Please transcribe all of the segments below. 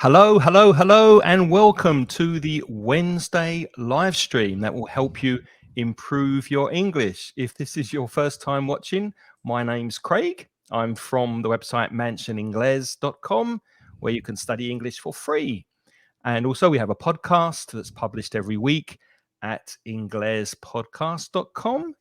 Hello, hello, hello, and welcome to the Wednesday live stream that will help you improve your English. If this is your first time watching, my name's Craig. I'm from the website mansioningles.com, where you can study English for free. And also, we have a podcast that's published every week at inglespodcast.com.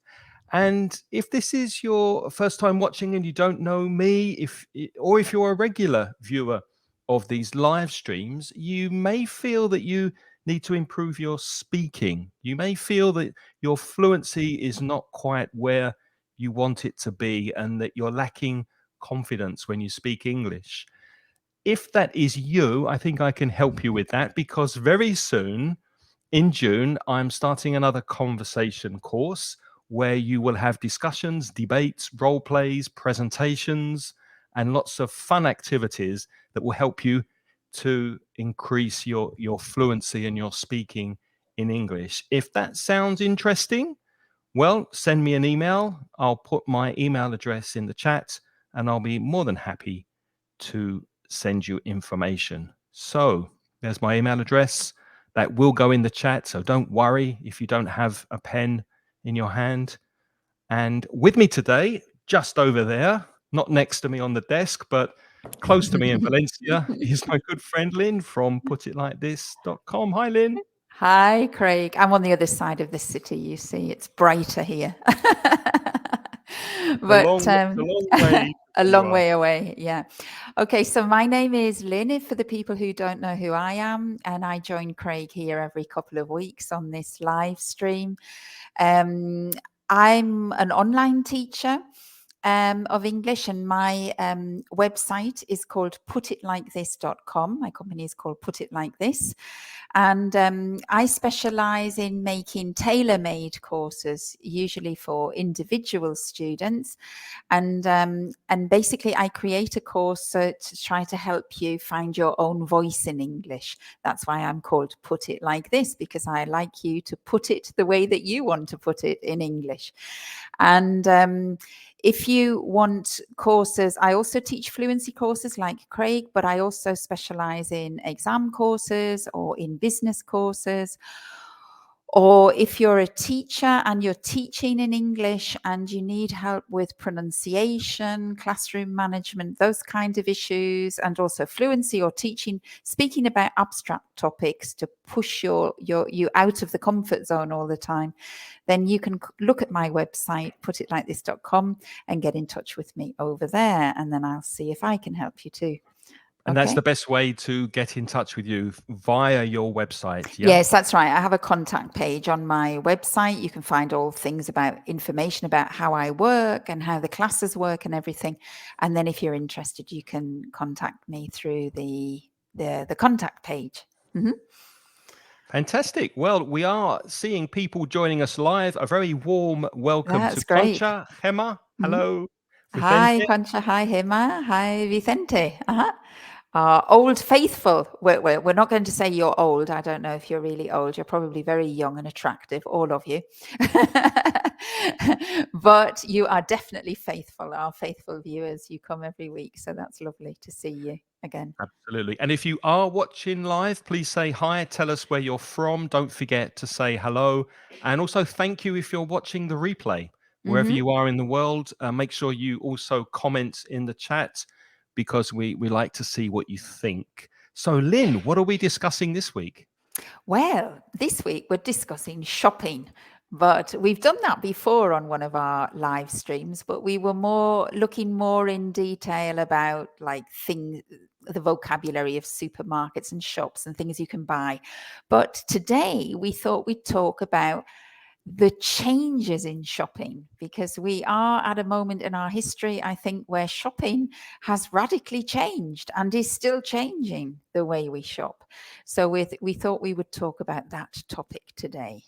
And if this is your first time watching and you don't know me, if you're a regular viewer of these live streams, you may feel that you need to improve your speaking. You may feel that your fluency is not quite where you want it to be and that you're lacking confidence when you speak English. If that is you, I think I can help you with that, because very soon in June, I'm starting another conversation course where you will have discussions, debates, role plays, presentations, and lots of fun activities that will help you to increase your fluency and your speaking in English. If that sounds interesting, well, send me an email. I'll put my email address in the chat and I'll be more than happy to send you information. So there's my email address. That will go in the chat, so don't worry if you don't have a pen in your hand. And with me today, just over there, not next to me on the desk, but close to me in Valencia, is my good friend Lynne from putitlikethis.com. Hi, Lynne. Hi, Craig. I'm on the other side of the city, you see. It's brighter here. But The long way. a long way away, yeah. Okay, so my name is Lynne, for the people who don't know who I am, and I join Craig here every couple of weeks on this live stream. I'm an online teacher of English, and my website is called putitlikethis.com. My company is called Put It Like This. And I specialize in making tailor-made courses, usually for individual students. And basically, I create a course to try to help you find your own voice in English. That's why I'm called Put It Like This, because I like you to put it the way that you want to put it in English. And if you want courses, I also teach fluency courses like Craig, but I also specialize in exam courses or in business courses. Or if you're a teacher and you're teaching in English and you need help with pronunciation, classroom management, those kind of issues, and also fluency or teaching, speaking about abstract topics to push you out of the comfort zone all the time, then you can look at my website, putitlikethis.com, and get in touch with me over there. And then I'll see if I can help you too. And that's the best way to get in touch with you, via your website. Yeah? Yes, that's right. I have a contact page on my website. You can find all things about information about how I work and how the classes work and everything. And then if you're interested, you can contact me through the contact page. Mm-hmm. Fantastic. Well, we are seeing people joining us live. A very warm welcome That's to great. Concha, Gemma. Mm-hmm. Hello. Hi, Vicente. Concha. Hi, Hema. Hi, Vicente. Old faithful. We're not going to say you're old. I don't know if you're really old. You're probably very young and attractive, all of you. But you are definitely faithful, our faithful viewers. You come every week. So that's lovely to see you again. Absolutely. And if you are watching live, please say hi. Tell us where you're from. Don't forget to say hello. And also thank you if you're watching the replay. Wherever Mm-hmm. you are in the world, make sure you also comment in the chat, because we like to see what you think. So, Lynne, what are we discussing this week? Well, this week we're discussing shopping, but we've done that before on one of our live streams, but we were looking more in detail about like things, the vocabulary of supermarkets and shops and things you can buy. But today we thought we'd talk about the changes in shopping, because we are at a moment in our history, I think, where shopping has radically changed and is still changing the way we shop. So we thought we would talk about that topic today.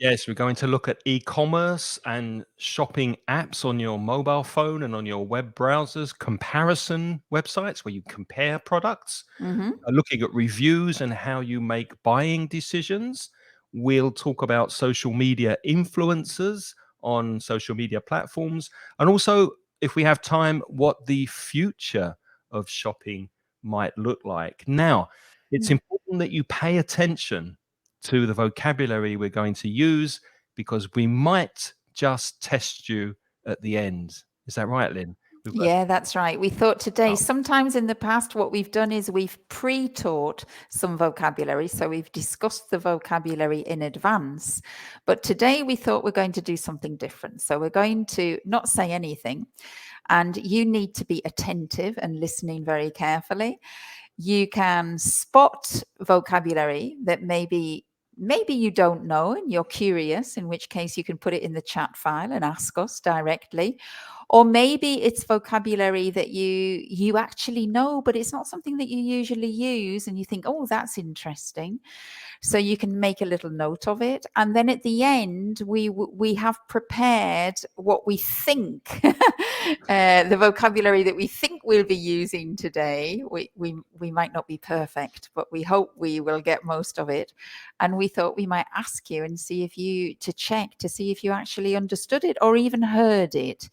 Yes, we're going to look at e-commerce and shopping apps on your mobile phone and on your web browsers, comparison websites where you compare products, looking at reviews and how you make buying decisions. We'll talk about social media influencers on social media platforms, and also, if we have time, what the future of shopping might look like. Now, it's Mm. important that you pay attention to the vocabulary we're going to use, because we might just test you at the end. Is that right, Lynn? We've got Yeah, that's right. We thought today, oh, sometimes in the past, what we've done is we've pre-taught some vocabulary. So we've discussed the vocabulary in advance. But today we thought we're going to do something different. So we're going to not say anything, and you need to be attentive and listening very carefully. You can spot vocabulary that maybe you don't know and you're curious, in which case you can put it in the chat file and ask us directly. Or maybe it's vocabulary that you actually know, but it's not something that you usually use, and you think, oh, that's interesting. So you can make a little note of it, and then at the end we have prepared what we think the vocabulary that we think we'll be using today. We might not be perfect, but we hope we will get most of it. And we thought we might ask you and see if you to check to see if you actually understood it or even heard it.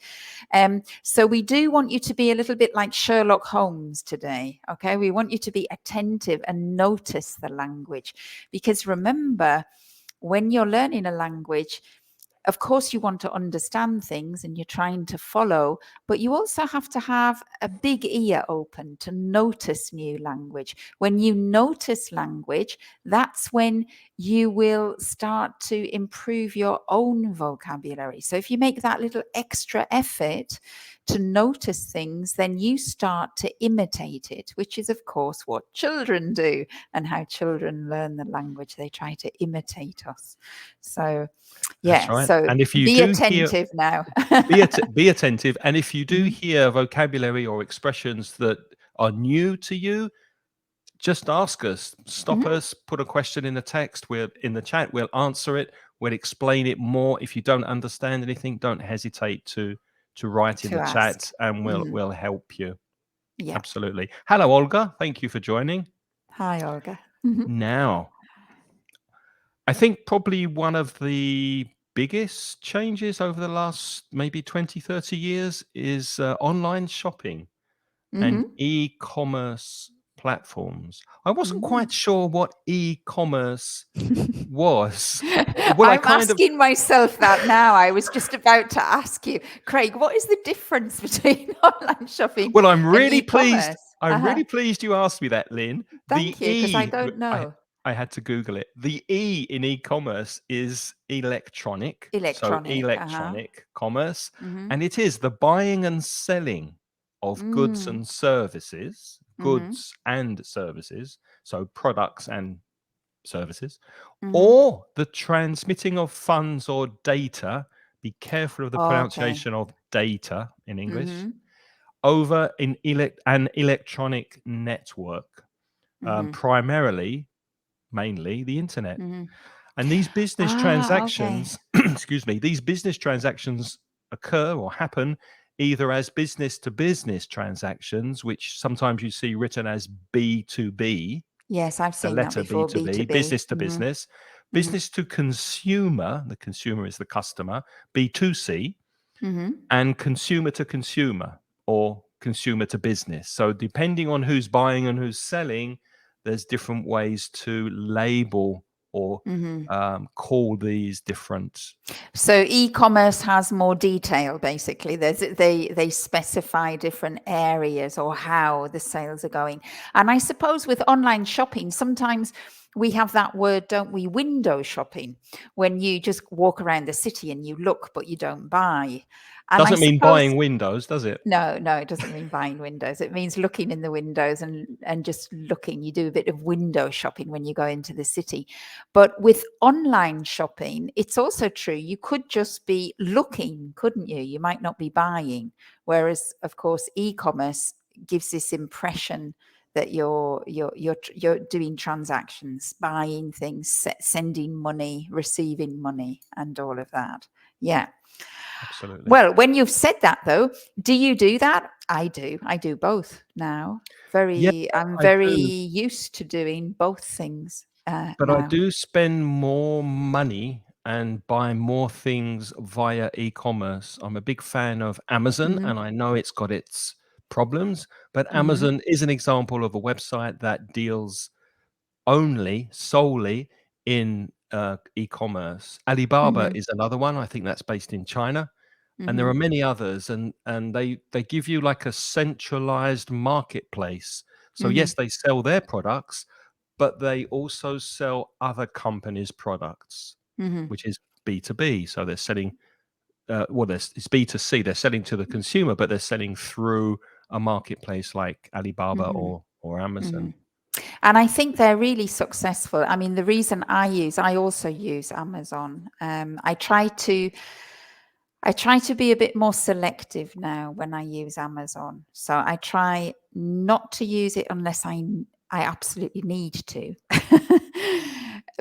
So we do want you to be a little bit like Sherlock Holmes today. Okay, we want you to be attentive and notice the language, because remember, when you're learning a language, of course you want to understand things and you're trying to follow, but you also have to have a big ear open to notice new language. When you notice language, that's when you will start to improve your own vocabulary. So if you make that little extra effort to notice things, then you start to imitate it, which is of course what children do, and how children learn the language. They try to imitate us. So that's yeah, right. so And if you be do hear, attentive now. be attentive. And if you do Mhm. hear vocabulary or expressions that are new to you, just ask us, stop Mhm. us, put a question in the text. We're in the chat. We'll answer it. We'll explain it more. If you don't understand anything, don't hesitate to write in To the ask. chat, and Mhm. we'll help you. Yeah. Absolutely. Hello, Olga. Thank you for joining. Hi, Olga. Mhm. Now, I think probably one of the biggest changes over the last maybe 20, 30 years is online shopping and Mhm. e-commerce platforms. I wasn't Mm. quite sure what e-commerce was. Well, I I'm kind of asking myself that now. I was just about to ask you, Craig, what is the difference between online shopping well, and e-commerce? I'm Uh-huh. really pleased you asked me that, Lynn. The Thank you, because I E, don't know. I had to Google it. The E in e-commerce is electronic, so Electronic. Uh-huh. electronic commerce, Mhm. and it is the buying and selling of Mm. Mhm. goods and services, so products and services, Mhm. or the transmitting of funds or data. Be careful of the Okay. pronunciation of data in English, Mhm. over an electronic network, Mhm. primarily, mainly the internet. Mhm. And these business Ah, okay. transactions, excuse me, these business transactions occur or happen either as business to business transactions, which sometimes you see written as B2B, Yes, I've the seen that letter before, B2B, B2B. business to Mhm. Mhm. business to consumer, the consumer is the customer, B2C, Mhm. and consumer to consumer or consumer to business. So depending on who's buying and who's selling, there's different ways to label or Mhm. call these different. So e-commerce has more detail, basically. They specify different areas or how the sales are going. And I suppose with online shopping, sometimes we have that word, don't we, window shopping, when you just walk around the city and you look, but you don't buy. And I Doesn't mean suppose buying windows, does it? no, no, it doesn't mean buying windows. It means looking in the windows and just looking. You do a bit of window shopping when you go into the city. But with online shopping, it's also true. You could just be looking, couldn't you? You might not be buying. Whereas, of course, e-commerce gives this impression that you're doing transactions, buying things, sending money, receiving money, and all of that. Yeah. Absolutely. Well, when you've said that, though, do you do that? I do. I do both now. Yeah, I'm I very do. used to doing both things But I now. do spend more money and buy more things via e-commerce. I'm a big fan of Amazon, Hmm. and I know it's got its problems. But Mm-hmm. Amazon is an example of a website that deals solely in e-commerce. Alibaba Mm-hmm. is another one. I think that's based in China, and there Mm-hmm. are many others. And they give you like a centralized marketplace. So Mm-hmm. yes, they sell their products, but they also sell other companies' products, Mm-hmm. which is B2B. So they're selling, it's B2C. They're selling to the consumer, but they're selling through a marketplace like Alibaba Mm-hmm. or Mm-hmm. Amazon. And I think they're really successful. I mean, the reason I also use Amazon. I try to be a bit more selective now when I use Amazon. So I try not to use it unless I absolutely need to.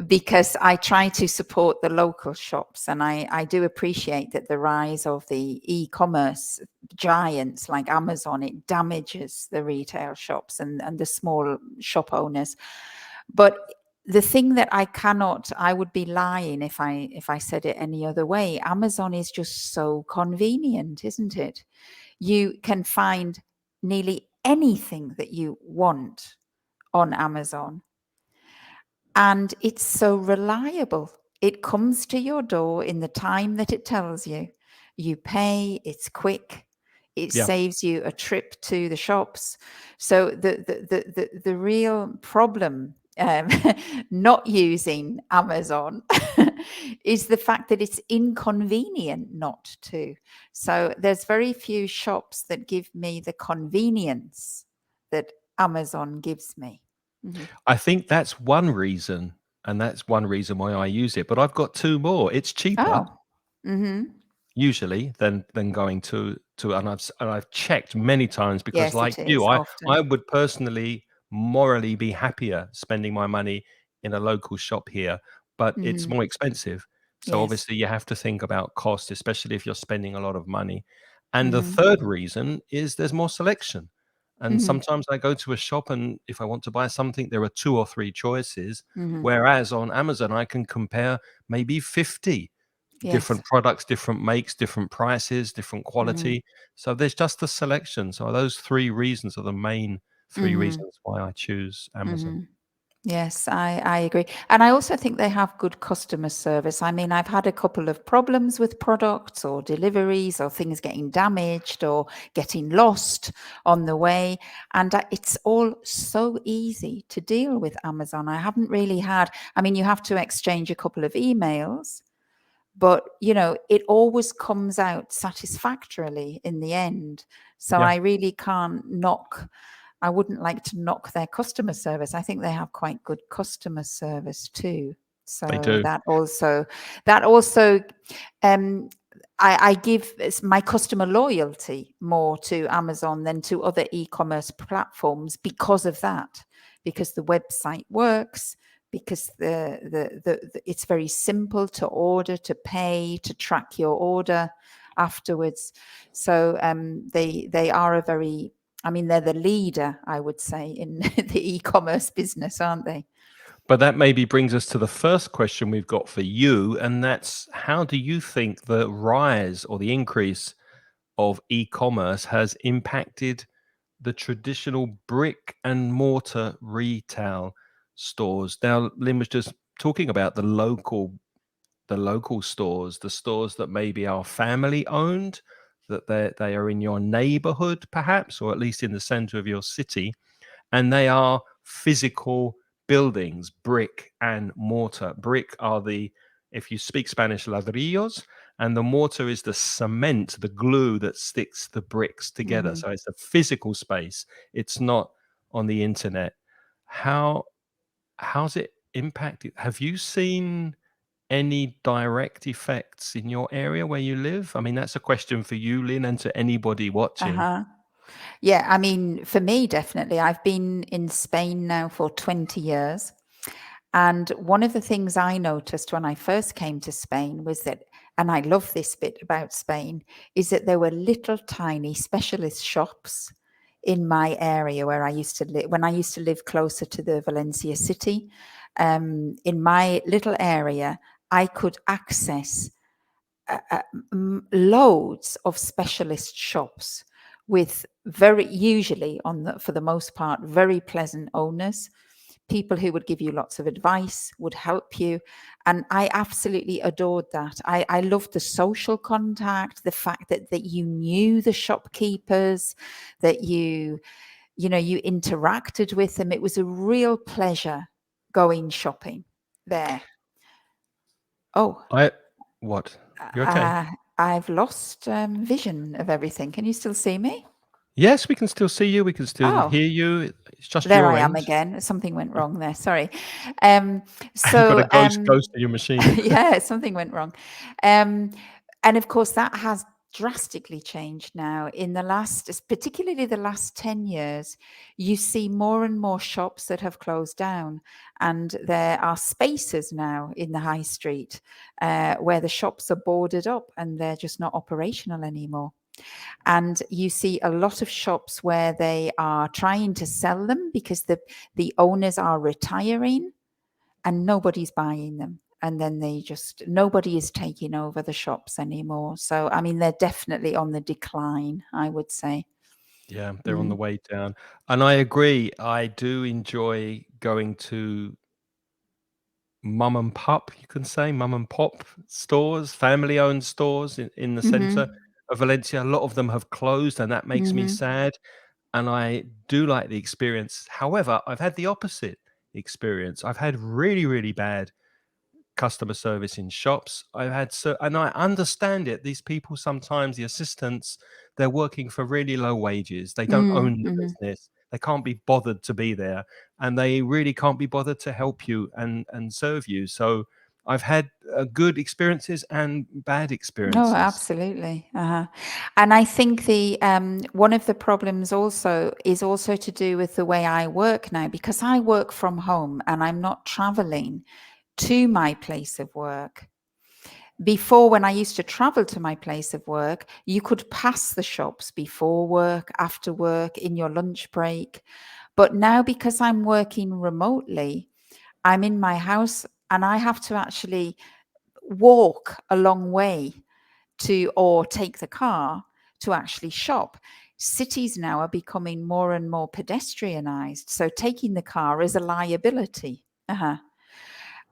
Because I try to support the local shops, and I do appreciate that the rise of the e-commerce giants like Amazon, it damages the retail shops and the small shop owners. But the thing that I would be lying if I said it any other way. Amazon is just so convenient, isn't it? You can find nearly anything that you want on Amazon, and it's so reliable. It comes to your door in the time that it tells you. You pay, it's quick. It Yeah. saves you a trip to the shops. So the real problem not using Amazon is the fact that it's inconvenient not to. So there's very few shops that give me the convenience that Amazon gives me. Mm-hmm. I think that's one reason, and that's one reason why I use it, but I've got 2 more. It's cheaper Oh. Mhm. usually than going to and I've checked many times because Yes, like it you, is I often. would personally morally be happier spending my money in a local shop here, but it's Mhm. more expensive. So Yes. obviously you have to think about cost, especially if you're spending a lot of money. And the Mhm. third reason is there's more selection. And Mhm. sometimes I go to a shop and if I want to buy something, there are 2 or 3 choices, Mhm. whereas on Amazon I can compare maybe 50 Yes. different products, different makes, different prices, different Mhm. quality. So there's just a selection. So those 3 reasons are the main 3 Mhm. reasons why I choose Amazon. Mhm. Yes, I agree. And I also think they have good customer service. I mean, I've had a couple of problems with products or deliveries or things getting damaged or getting lost on the way. And it's all so easy to deal with Amazon. I haven't really had, I mean, you have to exchange a couple of emails, but it always comes out satisfactorily in the end. So Yeah, I really can't knock I wouldn't like to knock their customer service. I think they have quite good customer service too. they So do. that also um I give my customer loyalty more to Amazon than to other e-commerce platforms because of that, because the website works, because it's very simple to order, to pay, to track your order afterwards. So they are a very, I mean, they're the leader, I would say, in the e-commerce business, aren't they? But that maybe brings us to the first question we've got for you, and that's how do you think the rise or the increase of e-commerce has impacted the traditional brick and mortar retail stores? Now, Lynn was just talking about the local stores, the stores that maybe are family owned, that they are in your neighborhood perhaps, or at least in the center of your city, and they are physical buildings, brick and mortar. Brick are if you speak Spanish, ladrillos, and the mortar is the cement, the glue that sticks the bricks together. Mm-hmm. So it's a physical space. It's not on the internet. How how's it impacted? Have you seen any direct effects in your area where you live? I mean, that's a question for you, Lynn, and to anybody watching. Uh-huh. Yeah, I mean, for me, definitely. I've been in Spain now for 20 years. And one of the things I noticed when I first came to Spain was that, and I love this bit about Spain, is that there were little tiny specialist shops in my area where I used to live, when I used to live closer to the Valencia city. In my little area, I could access loads of specialist shops with very usually for the most part, very pleasant owners, people who would give you lots of advice, would help you. And I absolutely adored that. I loved the social contact, the fact that you knew the shopkeepers, that you interacted with them. It was a real pleasure going shopping there. Oh, I what? You're okay? I've lost vision of everything. Can you still see me? Yes, we can still see you. We can still Oh, hear you. It's just there your I am end. again. Something went wrong there. Sorry. Um, You've got so a ghost in your machine. yeah, something went wrong. Um, and of course, that has drastically changed now in the last, particularly the last 10 years. You see more and more shops that have closed down, and there are spaces now in the high street where the shops are boarded up and they're just not operational anymore. And you see a lot of shops where they are trying to sell them because the owners are retiring and nobody's buying them. And then nobody is taking over the shops anymore. So, I mean, they're definitely on the decline, I would say. Yeah, they're on the Mm. way down. And I agree. I do enjoy going to mum and pop, you can say, mum and pop stores, family owned stores in the center Mm-hmm. of Valencia. A lot of them have closed, and that makes me Mm-hmm. sad. And I do like the experience. However, I've had the opposite experience. I've had really, really bad customer service in shops. I've had and I understand it. These people sometimes, the assistants, they're working for really low wages. They don't own the Mm-hmm. business. They can't be bothered to be there, and they really can't be bothered to help you and serve you. So I've had good experiences and bad Oh, experiences. absolutely. Uh-huh. And I think the one of the problems also is also to do with the way I work now, because I work from home and I'm not traveling to my place of work. Before, when I used to travel to my place of work, you could pass the shops before work, after work, in your lunch break. But now, because I'm working remotely, I'm in my house and I have to actually walk a long way or take the car to actually shop. Cities now are becoming more and more pedestrianized. So taking the car is a liability. Uh-huh.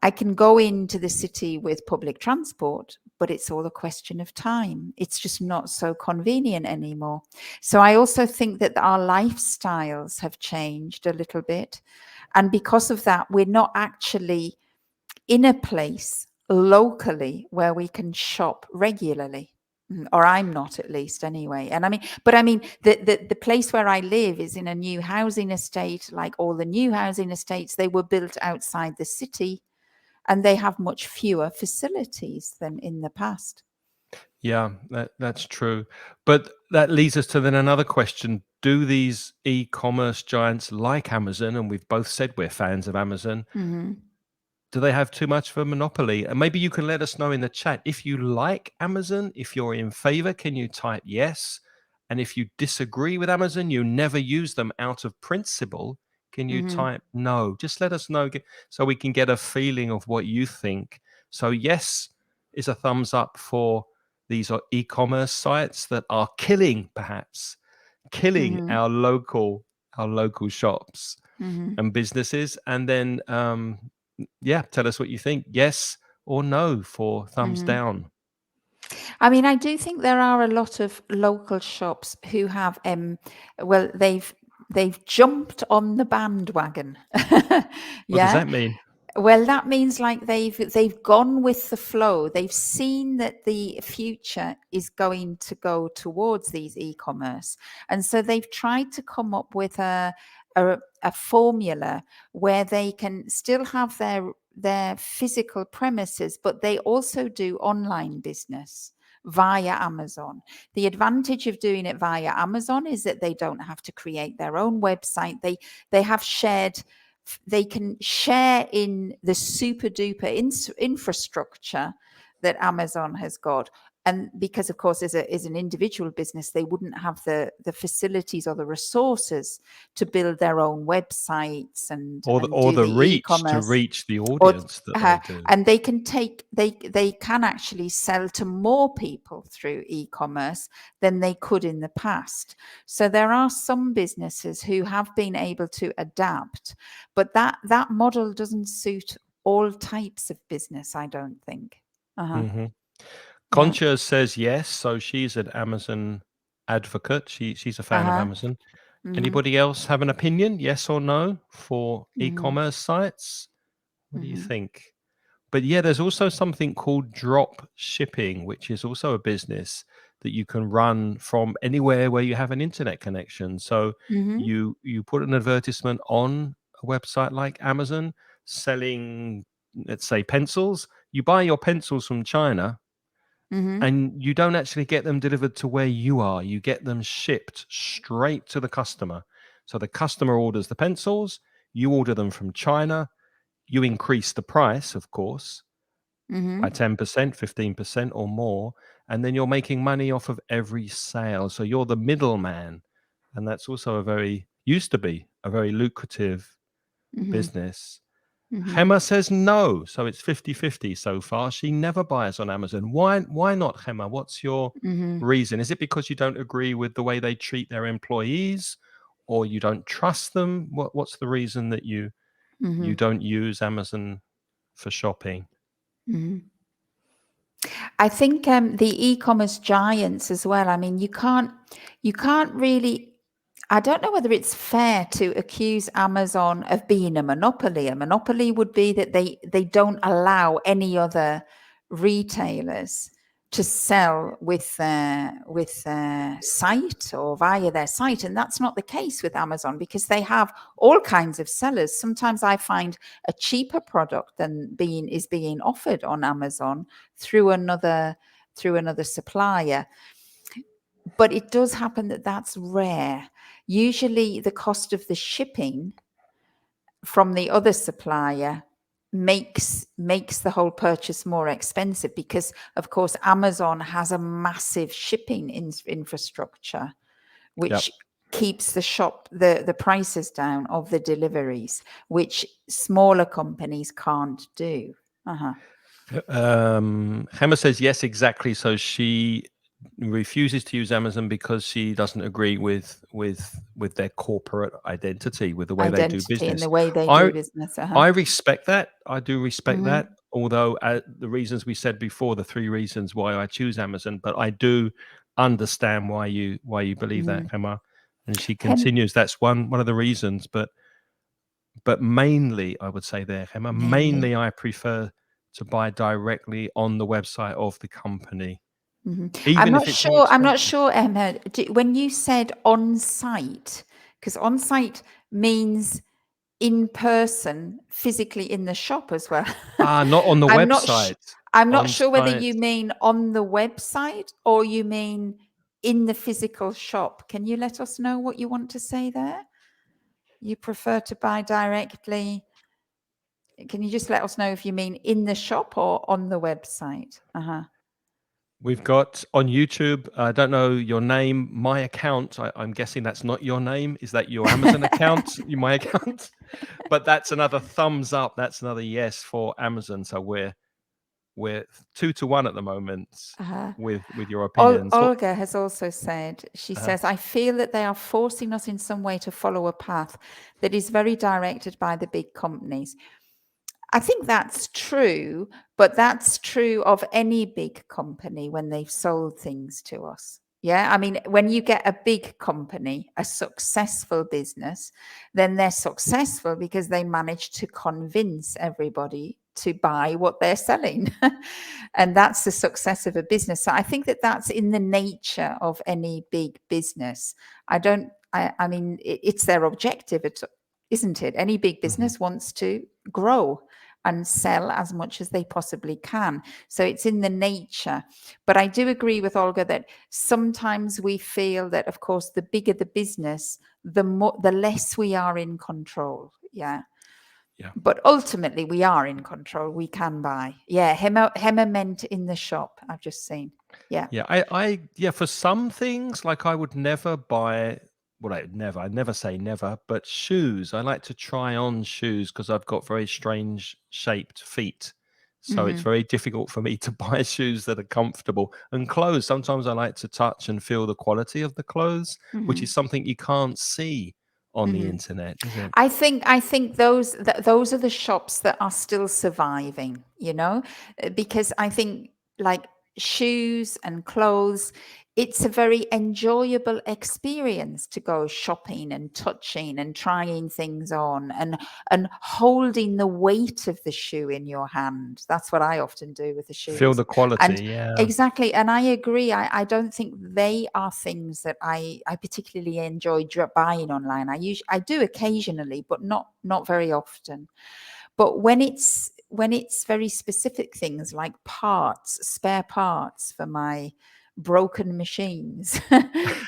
I can go into the city with public transport, but it's all a question of time. It's just not so convenient anymore. So I also think that our lifestyles have changed a little bit. And because of that, we're not actually in a place locally where we can shop regularly. Or I'm not, at least, anyway. And I mean, the place where I live is in a new housing estate. Like all the new housing estates, they were built outside the city, and they have much fewer facilities than in the past. Yeah, that's true. But that leads us to then another question. Do these e-commerce giants like Amazon, and we've both said we're fans of Amazon, Mm-hmm. do they have too much of a monopoly? And maybe you can let us know in the chat if you like Amazon, if you're in favor, can you type yes? And if you disagree with Amazon, you never use them out of principle, can you Mm-hmm. type no? Just let us know so we can get a feeling of what you think. So yes is a thumbs up for these are e-commerce sites that are perhaps killing Mm-hmm. our local shops Mm-hmm. and businesses. And then yeah, tell us what you think. Yes or no for thumbs Mm-hmm. down. I mean, I do think there are a lot of local shops who have, well, they've jumped on the bandwagon. What does Yeah. that mean? Well, that means like they've gone with the flow. They've seen that the future is going to go towards these e-commerce, and so they've tried to come up with a formula where they can still have their physical premises, but they also do online business via Amazon. The advantage of doing it via Amazon is that they don't have to create their own website. They have shared. They can share in the super duper infrastructure that Amazon has got. and because of course as an individual business, they wouldn't have the facilities or the resources to build their own websites and or do the the reach to e-commerce, reach the or audience that they do. and they can they can actually sell to more people through e-commerce than they could in the past. So there are some businesses who have been able to adapt, but that model doesn't suit all types of business, I don't think. Hmm. Yeah. Concha says yes, so she's an Amazon advocate. She's a fan of Amazon. Mm-hmm. Anybody else have an opinion, yes or no, for Mm-hmm. e-commerce sites? What do you Mm-hmm. think? But yeah, there's also something called drop shipping, which is also a business that you can run from anywhere where you have an internet connection. So Mm-hmm. you put an advertisement on a website like Amazon selling, let's say, pencils. You buy your pencils from China, Mm-hmm. and you don't actually get them delivered to where you are. You get them shipped straight to the customer. So the customer orders the pencils, you order them from China, you increase the price, of course, Mm-hmm. by 10%, 15% or more, and then you're making money off of every sale. So you're the middleman. And that's also used to be a very lucrative Mm-hmm. business. Mm-hmm. Hema says no. So it's 50-50 so far. She never buys on Amazon. Why not, Hema? What's your Mm-hmm. reason? Is it because you don't agree with the way they treat their employees, or you don't trust them? What's the reason that you Mm-hmm. don't use Amazon for shopping? Mm-hmm. I think the e-commerce giants as well. I mean, you can't really. I don't know whether it's fair to accuse Amazon of being a monopoly. A monopoly would be that they don't allow any other retailers to sell with their site or via their site, and that's not the case with Amazon because they have all kinds of sellers. Sometimes I find a cheaper product than is being offered on Amazon through another supplier. But it does happen that that's rare. Usually the cost of the shipping from the other supplier makes the whole purchase more expensive because of course Amazon has a massive shipping infrastructure Yep. which keeps the prices down of the deliveries, which smaller companies can't do. Hema says yes, exactly. So she refuses to use Amazon because she doesn't agree with their corporate identity, with the way they do Identity and business. the way they do I business. I respect that. I do respect Mm-hmm. that. Although the reasons we said before, the three reasons why I choose Amazon, but I do understand why you believe that, Hema. And she continues, that's one of the reasons. But mainly, I would say there, Emma, Mainly. mainly I prefer to buy directly on the website of the company, Mm-hmm. even if it's more I'm not expensive. sure, Emma, when you said on site, because on site means in person, physically in the shop as well. Not on the I'm not website. I'm not On sure whether site. you mean on the website or you mean in the physical shop. Can you let us know what you want to say there? You prefer to buy directly. Can you just let us know if you mean in the shop or on the website? We've got on YouTube, I don't know your name, my account. I'm guessing that's not your name. Is that your Amazon account, my account? But that's another thumbs up. That's another yes for Amazon. So we're 2-1 at the moment with your opinions. Olga has also said, she says, I feel that they are forcing us in some way to follow a path that is very directed by the big companies. I think that's true, but that's true of any big company when they've sold things to us. Yeah, I mean, when you get a big company, a successful business, then they're successful because they manage to convince everybody to buy what they're selling. And that's the success of a business. So I think that that's in the nature of any big business. I mean, it's their objective, isn't it? Any big business wants to grow and sell as much as they possibly can. So it's in the nature. But I do agree with Olga that sometimes we feel that, of course, the bigger the business, the less we are in control. Yeah. But ultimately, we are in control. We can buy. Yeah, Hema meant in the shop. I've just seen. Yeah. Yeah, yeah, for some things, like I would never buy, well, I'd never say never, but shoes. I like to try on shoes because I've got very strange shaped feet. So it's Mm-hmm. very difficult for me to buy shoes that are comfortable. And clothes, sometimes I like to touch and feel the quality of the clothes, which Mm-hmm. is something you can't see on the Mm-hmm. internet, is it? I think those are the shops that are still surviving, because I think like shoes and clothes, it's a very enjoyable experience to go shopping and touching and trying things on and holding the weight of the shoe in your hand. That's what I often do with the Feel shoes. the quality, And yeah. exactly, and I agree. I don't think they are things that I particularly enjoy buying online. I do occasionally, but not very often. But when it's very specific things like parts, spare parts for my broken machines,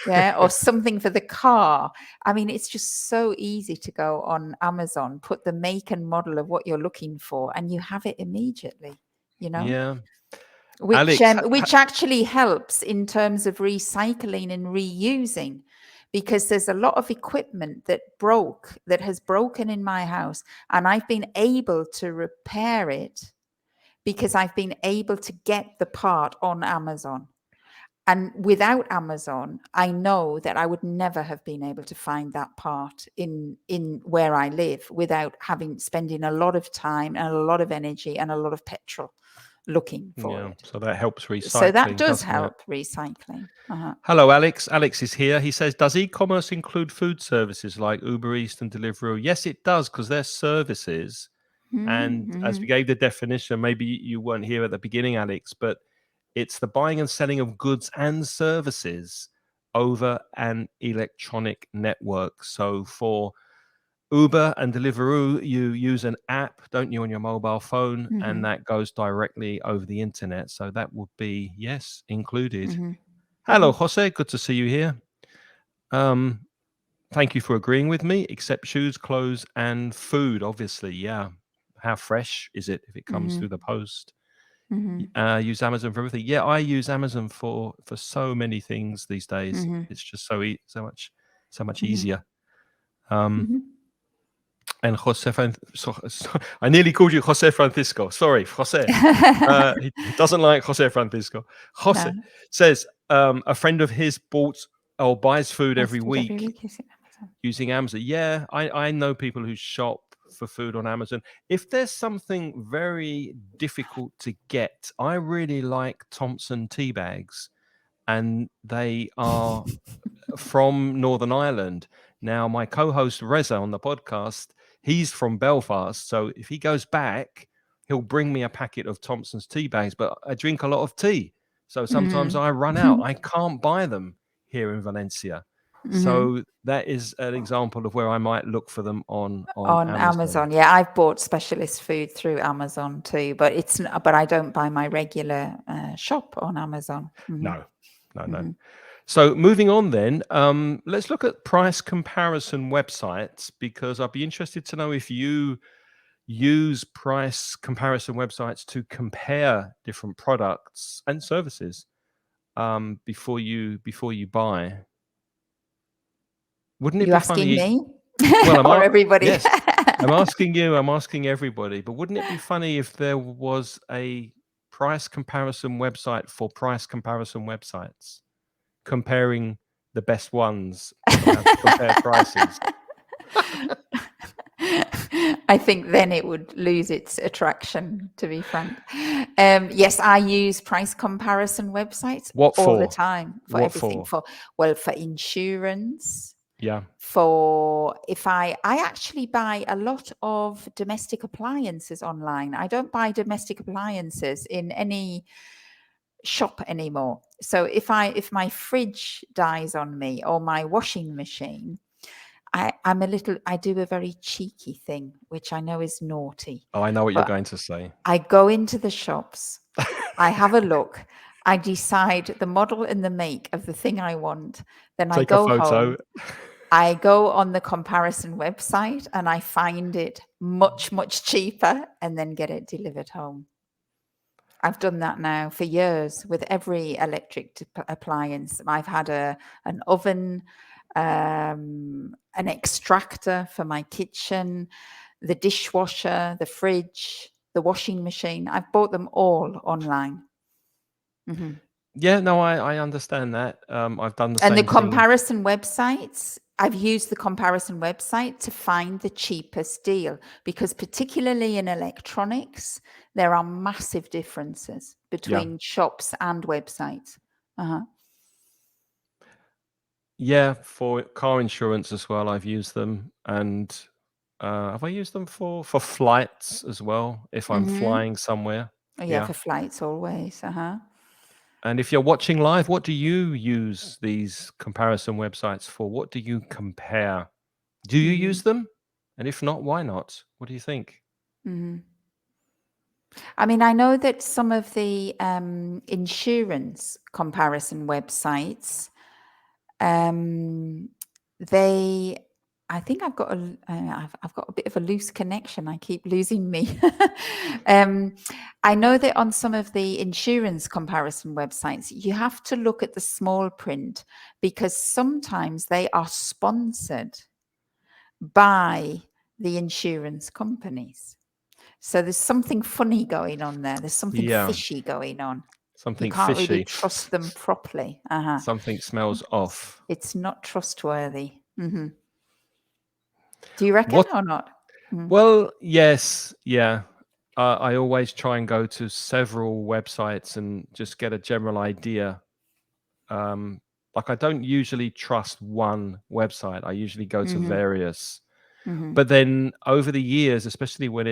yeah, or something for the car. I mean, it's just so easy to go on Amazon, put the make and model of what you're looking for, and you have it immediately. You know Yeah. which Alex, um, which actually helps in terms of recycling and reusing, because there's a lot of equipment that has broken in my house, and I've been able to repair it because I've been able to get the part on Amazon. And without Amazon, I know that I would never have been able to find that part in where I live without spending a lot of time and a lot of energy and a lot of petrol looking for yeah, it. so that helps So that recycling, does doesn't it? help recycling. Hello, Alex. Alex is here. He says, does e-commerce include food services like Uber Eats and Deliveroo? Yes, it does, because they're services. And as Mm-hmm. we gave the definition, maybe you weren't here at the beginning, Alex, but it's the buying and selling of goods and services over an electronic network. So for Uber and Deliveroo, you use an app, don't you, on your mobile phone, Mm-hmm. and that goes directly over the internet. So that would be, yes, included. Mm-hmm. Mm-hmm. Hello, Jose. Good to see you here. Um, Thank you for agreeing with me, except shoes, clothes, and food, obviously. Yeah. How fresh is it if it comes Mm-hmm. through the post? Mm-hmm. Use Amazon for everything. Yeah, I use Amazon for so many things these days. Mm-hmm. It's just so much Mm-hmm. easier. Um, Mm-hmm. and I nearly called you Jose Francisco. Sorry, Jose. He doesn't like Jose Francisco. Jose No, says a friend of his bought or buys food that's every food every week week is in Amazon. using Amazon. Yeah, I know people who shop for food on Amazon. If there's something very difficult to get, I really like Thompson tea bags, and they are from Northern Ireland. Now, my co-host Reza on the podcast, he's from Belfast, so if he goes back, he'll bring me a packet of Thompson's tea bags. But I drink a lot of tea, so sometimes I run out. Mm-hmm. I can't buy them here in Valencia. Mm-hmm. So that is an example of where I might look for them on On Amazon. Amazon, yeah, I've bought specialist food through Amazon too, but but I don't buy my regular shop on Amazon. Mm-hmm. No, no, no. Mm-hmm. So moving on then, let's look at price comparison websites, because I'd be interested to know if you use price comparison websites to compare different products and services before you buy. Wouldn't it You be asking funny? me Well, or everybody? yes, I'm asking you. I'm asking everybody. But wouldn't it be funny if there was a price comparison website for price comparison websites, comparing the best ones on how to compare prices? I think then it would lose its attraction, to be frank. Yes, I use price comparison websites What all the for? time for What everything. for? For insurance, Yeah. for if I actually buy a lot of domestic appliances online. I don't buy domestic appliances in any shop anymore. So if my fridge dies on me or my washing machine, I do a very cheeky thing, which I know is naughty, Oh, I know what you're but going to say. I go into the shops, I have a look, I decide the model and the make of the thing I want, then I Take a go photo. home, I go on the comparison website and I find it much, much cheaper and then get it delivered home. I've done that now for years with every electric appliance. I've had an oven, an extractor for my kitchen, the dishwasher, the fridge, the washing machine. I've bought them all online. Mhm. Yeah, no, I understand that. I've done the And the same thing. comparison websites, I've used the comparison website to find the cheapest deal because, particularly in electronics, there are massive differences Yeah. between shops and websites. Uh-huh. Yeah, for car insurance as well, I've used them, and have I used them for flights as well, if I'm Mm-hmm. flying somewhere? Oh, yeah, Yeah. for flights always. Uh-huh. And if you're watching live, what do you use these comparison websites for? What do you compare? Do you Mm-hmm. use them? And if not, why not? What do you think? Mm-hmm. I mean, I know that some of the insurance comparison websites, um, they, I think I've got a bit of a loose connection. I keep losing me. um, I know that on some of the insurance comparison websites, you have to look at the small print because sometimes they are sponsored by the insurance companies. So there's something funny going on there. There's something Yeah, fishy going on. You something can't really fishy. trust them properly. Uh-huh. Something smells off. It's not trustworthy. Hmm. Do you reckon What? or not? Mm. Well, yes, yeah. I always try and go to several websites and just get a general idea. Um, like I don't usually trust one website. I usually go to Mhm. various. Mhm. But then over the years, especially when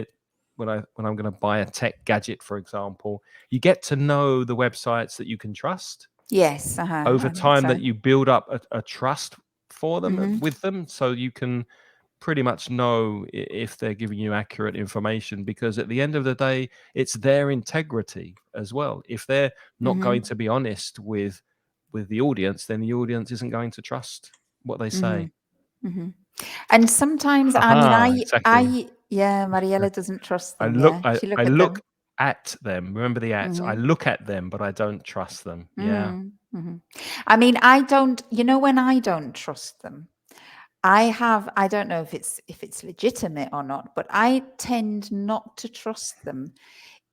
I'm going to buy a tech gadget, for example, you get to know the websites that you can trust Yes. Uh-huh. over I think time, so. that you build up a trust for them, Mhm. with them, so you can pretty much know if they're giving you accurate information, because at the end of the day, it's their integrity as well. If they're not going Mhm. to be honest with the audience, then the audience isn't going to trust what they say. Mhm. Mhm. And sometimes, I mean, Haha, exactly. yeah, Mariella doesn't trust I them. look Yeah, I she look I at look them. at them. Remember the at. I Mhm. look at them, but I don't trust them. Yeah. Mhm. Mhm. I mean, I don't. You know, when I don't trust them, I don't know if it's legitimate or not, but I tend not to trust them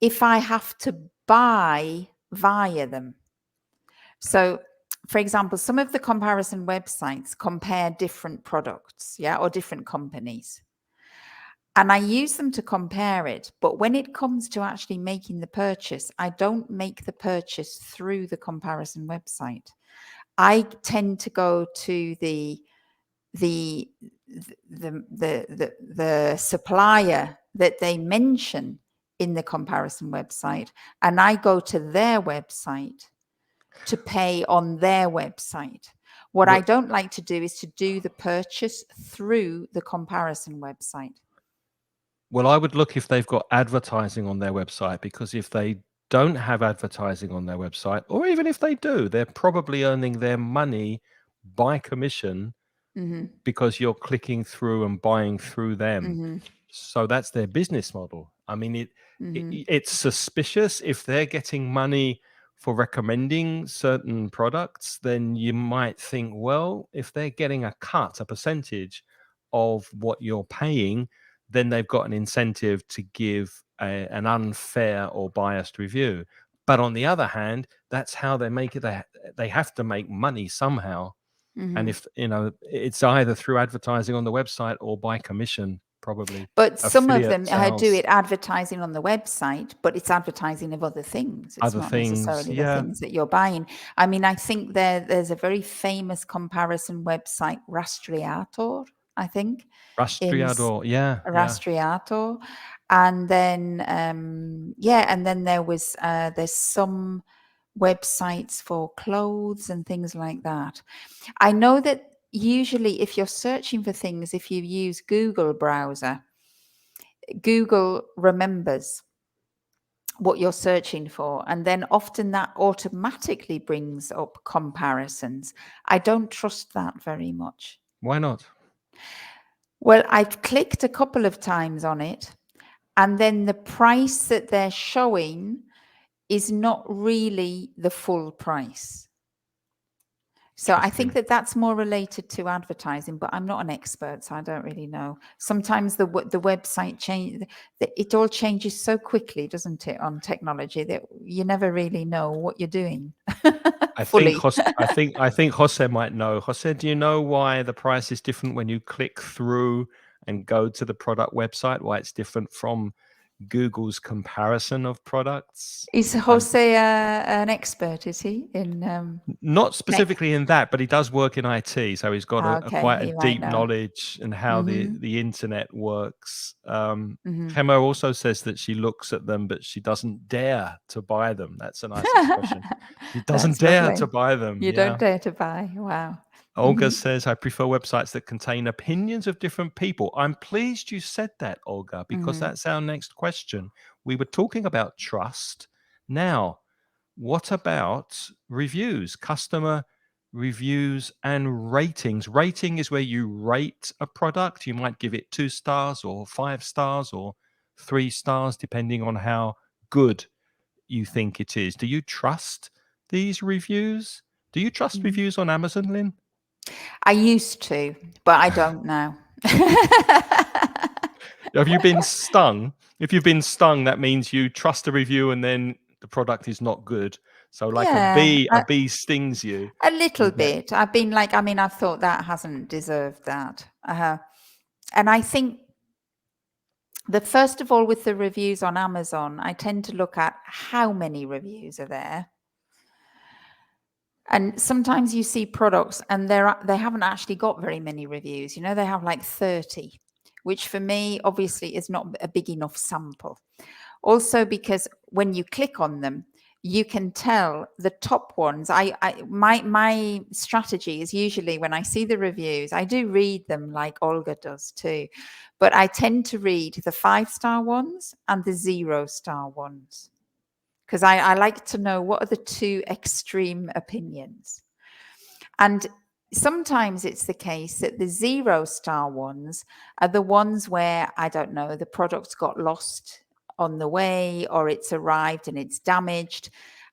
if I have to buy via them. So, for example, some of the comparison websites compare different products, yeah, or different companies. And I use them to compare it. But when it comes to actually making the purchase, I don't make the purchase through the comparison website. I tend to go to the the supplier that they mention in the comparison website, and I go to their website to pay on their website. What I Well, don't like to do is to do the purchase through the comparison website. well, I would look if they've got advertising on their website, because if they don't have advertising on their website, or even if they do, they're probably earning their money by commission, Hmm. because you're clicking through and buying through them. Hmm. So that's their business model. I mean, Hmm. it's suspicious if they're getting money for recommending certain products. Then you might think, well, if they're getting a cut, a percentage of what you're paying, then they've got an incentive to give an unfair or biased review. But on the other hand, that's how they make it. They have to make money somehow. And Hmm. if it's either through advertising on the website or by commission, probably But some of affiliate them do sales, it advertising on the website, but it's advertising of other things. It's other not things. necessarily the Yeah, things that you're buying. I mean, I think there's a very famous comparison website, Rastreator, I think, in Rastreador. Yeah, yeah. Rastreator. And then, yeah, and then there's some websites for clothes and things like that. I know that usually if you're searching for things, if you use Google browser, Google remembers what you're searching for, and then often that automatically brings up comparisons. I don't trust that very much. Why not? Well, I've clicked a couple of times on it, and then the price that they're showing is not really the full price. So I think Interesting. that that's more related to advertising, but I'm not an expert, so I don't really know. Sometimes the website change, it all changes so quickly, doesn't it, on technology, that you never really know what you're doing fully. I think Jose might know. Jose, do you know why the price is different when you click through and go to the product website? Why it's different from Google's comparison of products? Is And Jose an expert, is he, in not tech? specifically in that, but he does work in IT, so he's got a Okay, quite a he might deep know. knowledge in how Mm-hmm. the internet works. Mm-hmm. Hemo also says that she looks at them, but she doesn't dare to buy them. That's a nice expression. She doesn't That's dare to lovely. buy them. You don't Yeah. dare to buy. Wow. Olga Mm-hmm. says, I prefer websites that contain opinions of different people. I'm pleased you said that, Olga, because Mm-hmm. that's our next question. We were talking about trust. Now, what about reviews, customer reviews and ratings? Rating is where you rate a product. You might give it 2 stars or 5 stars or 3 stars, depending on how good you think it is. Do you trust these reviews? Do you trust Mm-hmm. reviews on Amazon, Lynn? I used to, but I don't now. Have you been stung? If you've been stung, that means you trust a review and then the product is not good. So like Yeah, a bee stings you. a little You get bit. I've been like, I mean, I've thought that hasn't deserved that. And I think that first of all, with the reviews on Amazon, I tend to look at how many reviews are there. And sometimes you see products and they haven't actually got very many reviews. You know, they have like 30, which for me obviously is not a big enough sample. Also, because when you click on them, you can tell the top ones. My strategy is usually when I see the reviews, I do read them like Olga does too, but I tend to read the 5-star ones and the 0-star ones because I like to know what are the two extreme opinions. And sometimes it's the case that the 0-star ones are the ones where, I don't know, the product's got lost on the way or it's arrived and it's damaged.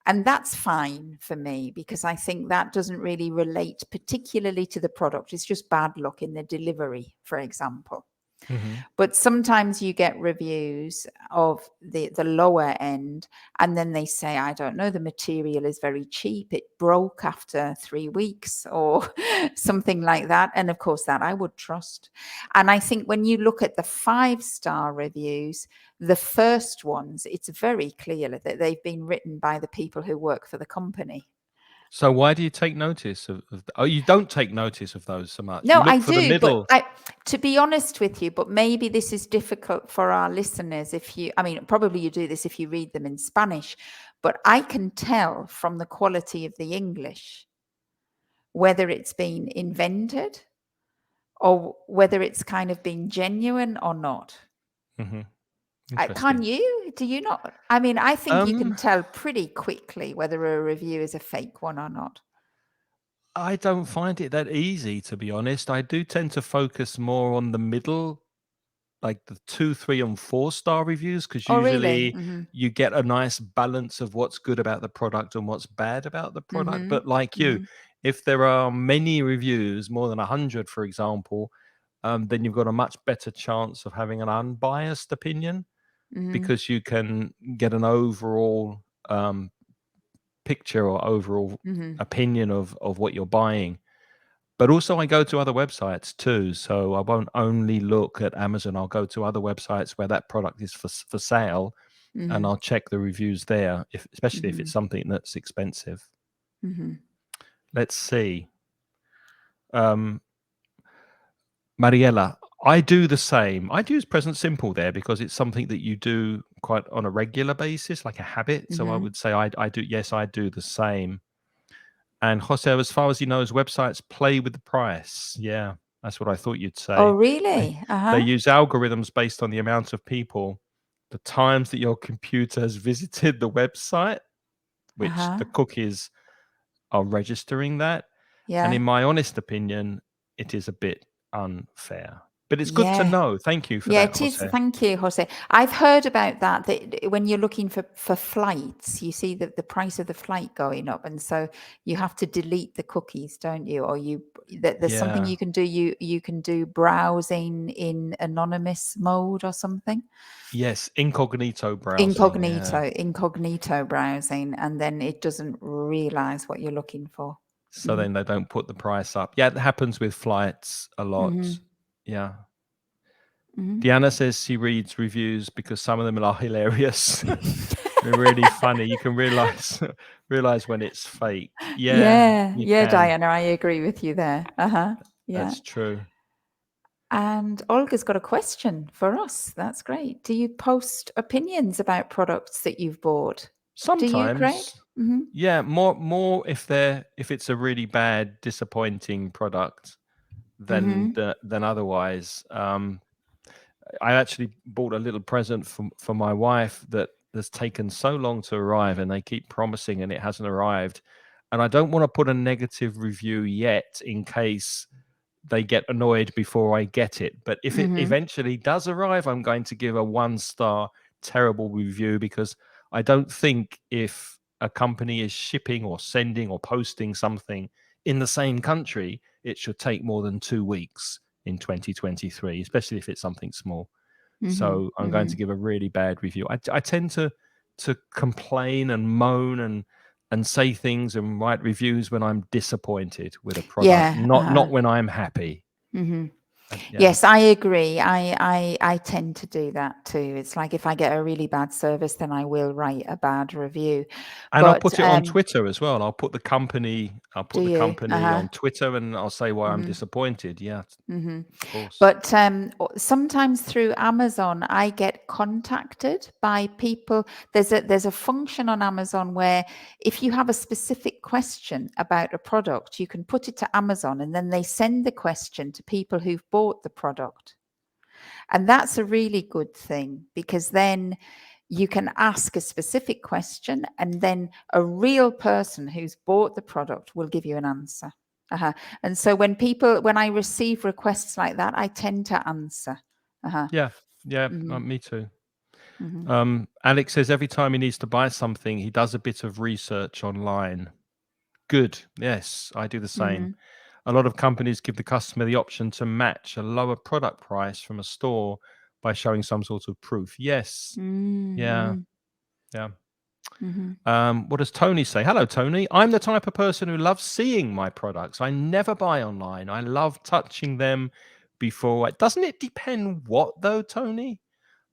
And that's fine for me because I think that doesn't really relate particularly to the product. It's just bad luck in the delivery, for example. Mhm. But sometimes you get reviews of the lower end, and then they say, I don't know, the material is very cheap. It broke after 3 weeks or something like that. And of course, that I would trust. And I think when you look at the 5-star reviews, the first ones, it's very clear that they've been written by the people who work for the company. So why do you take notice of oh, you don't take notice of those so much. You No, I look for the do, but middle. to be honest with you, but maybe this is difficult for our listeners if you, I mean, probably you do this if you read them in Spanish, but I can tell from the quality of the English whether it's been invented or whether it's kind of been genuine or not. Mhm. Can Interesting. you? Do you not? I mean, I think you can Um, tell pretty quickly whether a review is a fake one or not. I don't find it that easy, to be honest. I do tend to focus more on the middle, like the 2, 3, and 4-star reviews, because Oh, really? usually you get a nice balance of what's good about the product and what's bad about the product. Mm-hmm. But like you, Mm-hmm. if there are many reviews, more than 100, for example, then you've got a much better chance of having an unbiased opinion Mm-hmm. because you can get an overall picture or overall Mm-hmm. opinion of what you're buying. But also, I go to other websites too, so I won't only look at Amazon. I'll go to other websites where that product is for sale, and Mm-hmm. I'll check the reviews there, especially if Mm-hmm. it's something that's expensive. Mm-hmm. Let's see. Um, Mariella, I do the same. I'd use present simple there because it's something that you do quite on a regular basis, like a habit. So I Mm-hmm. would say I do. Yes, I do the same. And Jose, as far as he knows, websites play with the price. Yeah, that's what I thought you'd Oh, say. They really? they Uh-huh. use algorithms based on the amount of people, the times that your computer has visited the website, which Uh-huh. the cookies are registering that. And Yeah. in my honest opinion, it is a bit unfair. But it's good to Yeah. know. Thank you for Yeah, that, it is. Jose. Thank you, Jose. I've heard about that, that when you're looking for flights, you see that the price of the flight going up, and so you have to delete the cookies, don't you? Or that there's something Yeah. you can do. You can do browsing in anonymous mode or something. Yes, incognito browsing. Yeah. Incognito browsing, and then it doesn't realize what you're looking for. So Hmm. then they don't put the price up. Yeah, it happens with flights a lot. Hmm. Yeah. Hmm. Deanna says she reads reviews because some of them are hilarious. They're really funny. You can realize when it's fake. Yeah, Yeah, you yeah, can. Diana, I agree with you there. Uh-huh. Yeah. That's true. And Olga's got a question for us. That's great. Do you post opinions about products that you've bought? Do you, Craig? Sometimes, Mm-hmm. yeah, more if it's a really bad, disappointing product Mm-hmm. than otherwise. I actually bought a little present for my wife that has taken so long to arrive, and they keep promising, and it hasn't arrived. And I don't want to put a negative review yet in case they get annoyed before I get it. But if it Mm-hmm. eventually does arrive, I'm going to give a 1-star terrible review, because I don't think if a company is shipping or sending or posting something in the same country, it should take more than 2 weeks in 2023, especially if it's something small. Mm-hmm. So I'm going Mm-hmm. to give a really bad review. I tend to complain and moan and say things and write reviews when I'm disappointed with a product, Yeah. not when I'm happy. Mm-hmm. Yeah. Yes, I agree. I tend to do that too. It's like if I get a really bad service, then I will write a bad review. And I'll But put it on Twitter as well. I'll put the do company you? Uh-huh. on Twitter, and I'll say why I'm Mm-hmm. disappointed. Yeah, Mm-hmm. of course. But sometimes through Amazon, I get contacted by people. There's a function on Amazon where if you have a specific question about a product, you can put it to Amazon, and then they send the question to people who've bought the product. And that's a really good thing, because then you can ask a specific question, and then a real person who's bought the product will give you an answer. Uh-huh. And so when I receive requests like that, I tend to answer. Uh-huh. Yeah, yeah, Mm-hmm. me too. Mm-hmm. Alex says every time he needs to buy something, he does a bit of research online. Good. Yes, I do the same. Mm-hmm. A lot of companies give the customer the option to match a lower product price from a store by showing some sort of proof. Yes. Yeah. Mm-hmm. Yeah. Mm-hmm. What does Tony say? Hello, Tony. I'm the type of person who loves seeing my products. I never buy online. I love touching them before. Doesn't it depend what, though, Tony?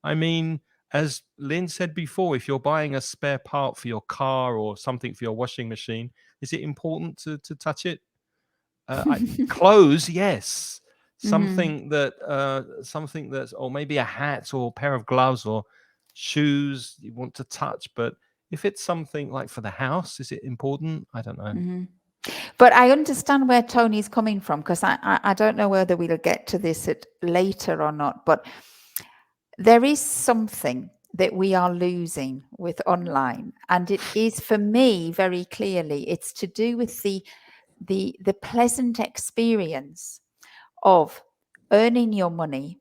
I mean, as Lynn said before, if you're buying a spare part for your car or something for your washing machine, is it important to touch it? Clothes, yes. Mm-hmm. Something that's, or maybe a hat or a pair of gloves or shoes you want to touch. But if it's something like for the house, is it important? I don't know. Mm-hmm. But I understand where Tony's coming from, because I don't know whether we'll get to this later or not, but there is something that we are losing with online, and it is, for me, very clearly, it's to do with the pleasant experience of earning your money,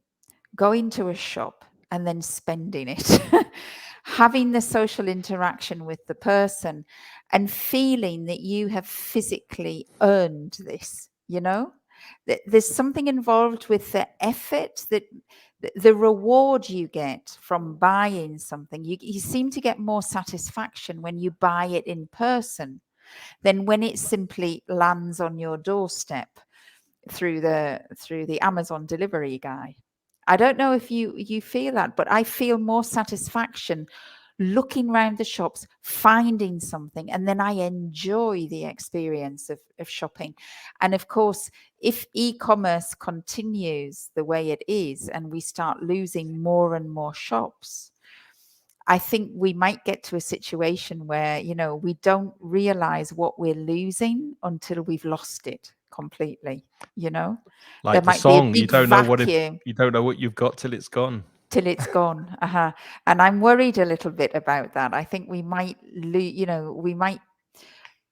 going to a shop, and then spending it. Having the social interaction with the person and feeling that you have physically earned this, there's something involved with the effort, that the reward you get from buying something. You seem to get more satisfaction when you buy it in person than when it simply lands on your doorstep through the Amazon delivery guy. I don't know if you feel that, but I feel more satisfaction looking around the shops, finding something, and then I enjoy the experience of shopping. And of course, if e-commerce continues the way it is and we start losing more and more shops, I think we might get to a situation where, we don't realize what we're losing until we've lost it completely. There Like the might be a song, big vacuum you don't know what you've got till it's gone. till it's gone. Uh-huh. And I'm worried a little bit about that. I think we might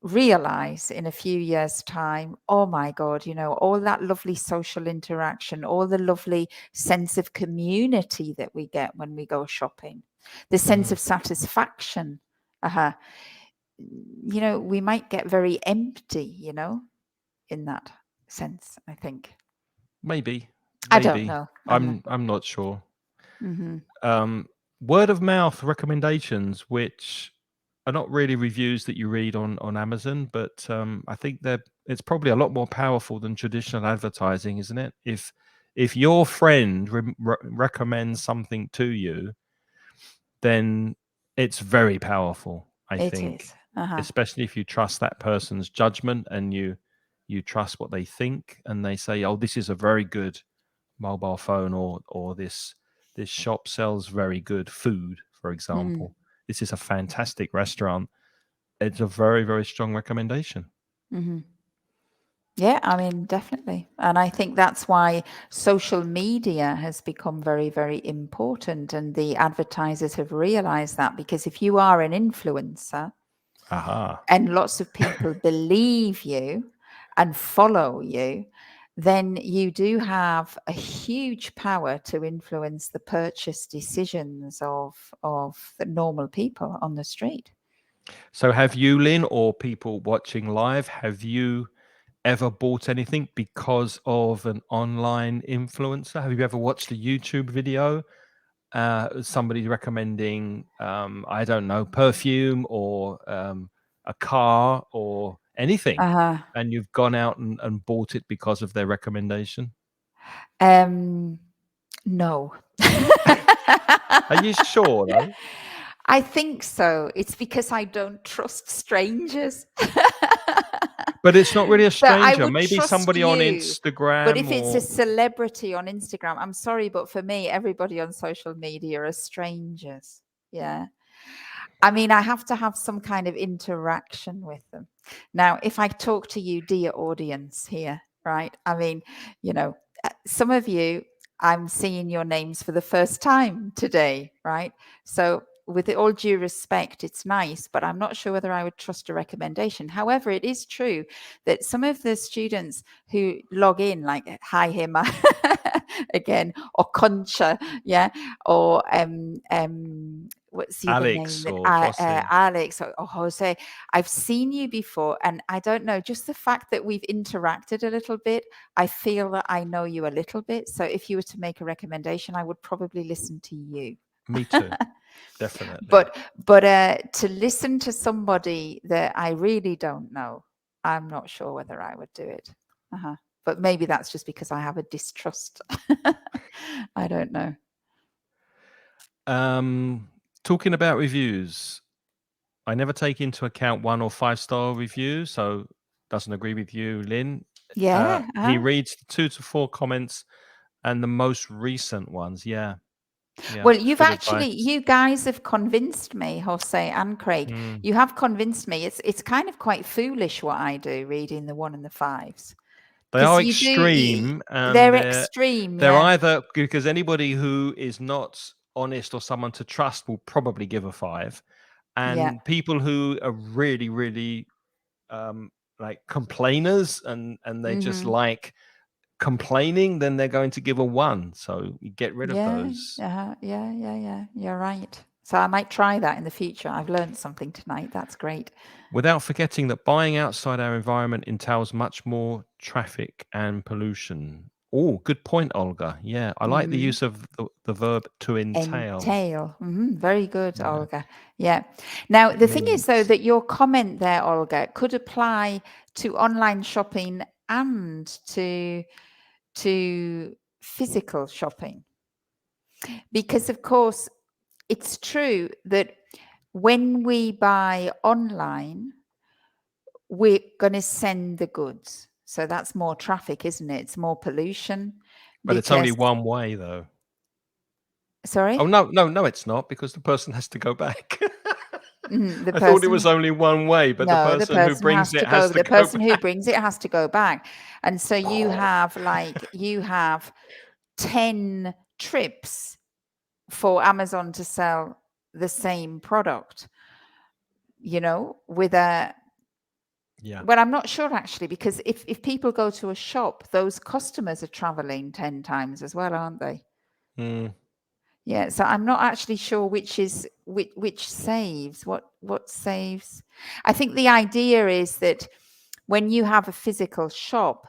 realize in a few years' time, oh my God, all that lovely social interaction, all the lovely sense of community that we get when we go shopping, the sense Mm, of satisfaction. Uh-huh. We might get very empty, in that sense, I think. maybe, I don't maybe. know. Uh-huh. I'm not sure. Hmm. Um, word of mouth recommendations, which are not really reviews that you read on Amazon, but I think it's probably a lot more powerful than traditional advertising, isn't it? If your friend recommends something to you, then it's very powerful, I It think, is. Uh-huh. especially if you trust that person's judgment and you trust what they think and they say, "Oh, this is a very good mobile phone," or this shop sells very good food, for Mm. example. This is a fantastic restaurant. It's a very, very strong recommendation. Hmm. Yeah, I mean, definitely. And I think that's why social media has become very, very important. And the advertisers have realized that, because if you are an influencer Aha. and lots of people believe you and follow you, then you do have a huge power to influence the purchase decisions of the normal people on the street. So have you, Lynn, or people watching live, have you ever bought anything because of an online influencer? Have you ever watched a YouTube video, somebody recommending, I don't know, perfume or a car or anything, Uh-huh. and you've gone out and bought it because of their recommendation? Um, no. Are you sure though? I think so. It's because I don't trust strangers. But it's not really a So I stranger. would Maybe trust somebody on you. But Instagram if it's a or celebrity on Instagram, I'm sorry, but for me, everybody on social media are strangers. Yeah. I mean, I have to have some kind of interaction with them. Now, if I talk to you, dear audience here, right? I mean, some of you, I'm seeing your names for the first time today, right? So, with all due respect, it's nice, but I'm not sure whether I would trust a recommendation. However, it is true that some of the students who log in, like hi Hima again, or Concha, yeah, or what's the other name Alex that or Jose. Alex or Jose. I've seen you before, and I don't know, just the fact that we've interacted a little bit, I feel that I know you a little bit. So if you were to make a recommendation, I would probably listen to you. Me too, definitely. But to listen to somebody that I really don't know, I'm not sure whether I would do it. Uh-huh. But maybe that's just because I have a distrust. I don't know. Um, talking about reviews, I never take into account 1 or 5-star reviews, so doesn't agree with you, Lynn. Yeah. He Uh-huh. reads the 2 to 4 comments and the most recent ones. Yeah, yeah, Well, it's good advice. you guys have convinced me, Jose and Craig. Mm. You have convinced me. It's kind of quite foolish what I do, reading the 1 and the 5s, They because are you do. extreme, and They're extreme, they're yeah, either because anybody who is not honest or someone to trust will probably give a 5, yeah. and people who are really, really, like complainers and they just Hmm. like complaining, then they're going to give a 1. So you get rid of Yeah, those. yeah, yeah, yeah. You're right. So I might try that in the future. I've learned something tonight. That's great. Without forgetting that buying outside our environment entails much more traffic and pollution. Oh, good point, Olga. Yeah, I like the Hmm. use of the verb to entail. Entail. Very good, Yeah, Olga. Yeah. Now, it the thing is, though, means, that your comment there, Olga, could apply to online shopping and to physical shopping, because, of course, it's true that when we buy online, we're going to send the goods. So that's more traffic, isn't it? It's more pollution but it's only because, one way though. Oh, sorry, no, no, no, it's not because the person has to go back. the I thought it person. was only one way, but the No, the person who person brings has it to go. has to The go person who back. brings it has to go back. And so you have 10 trips for Amazon to sell the same product, with a Yeah. Well, I'm not sure actually, because if people go to a shop, those customers are traveling 10 times as well, aren't they? Mm. Yeah, so I'm not actually sure which saves. What saves? I think the idea is that when you have a physical shop,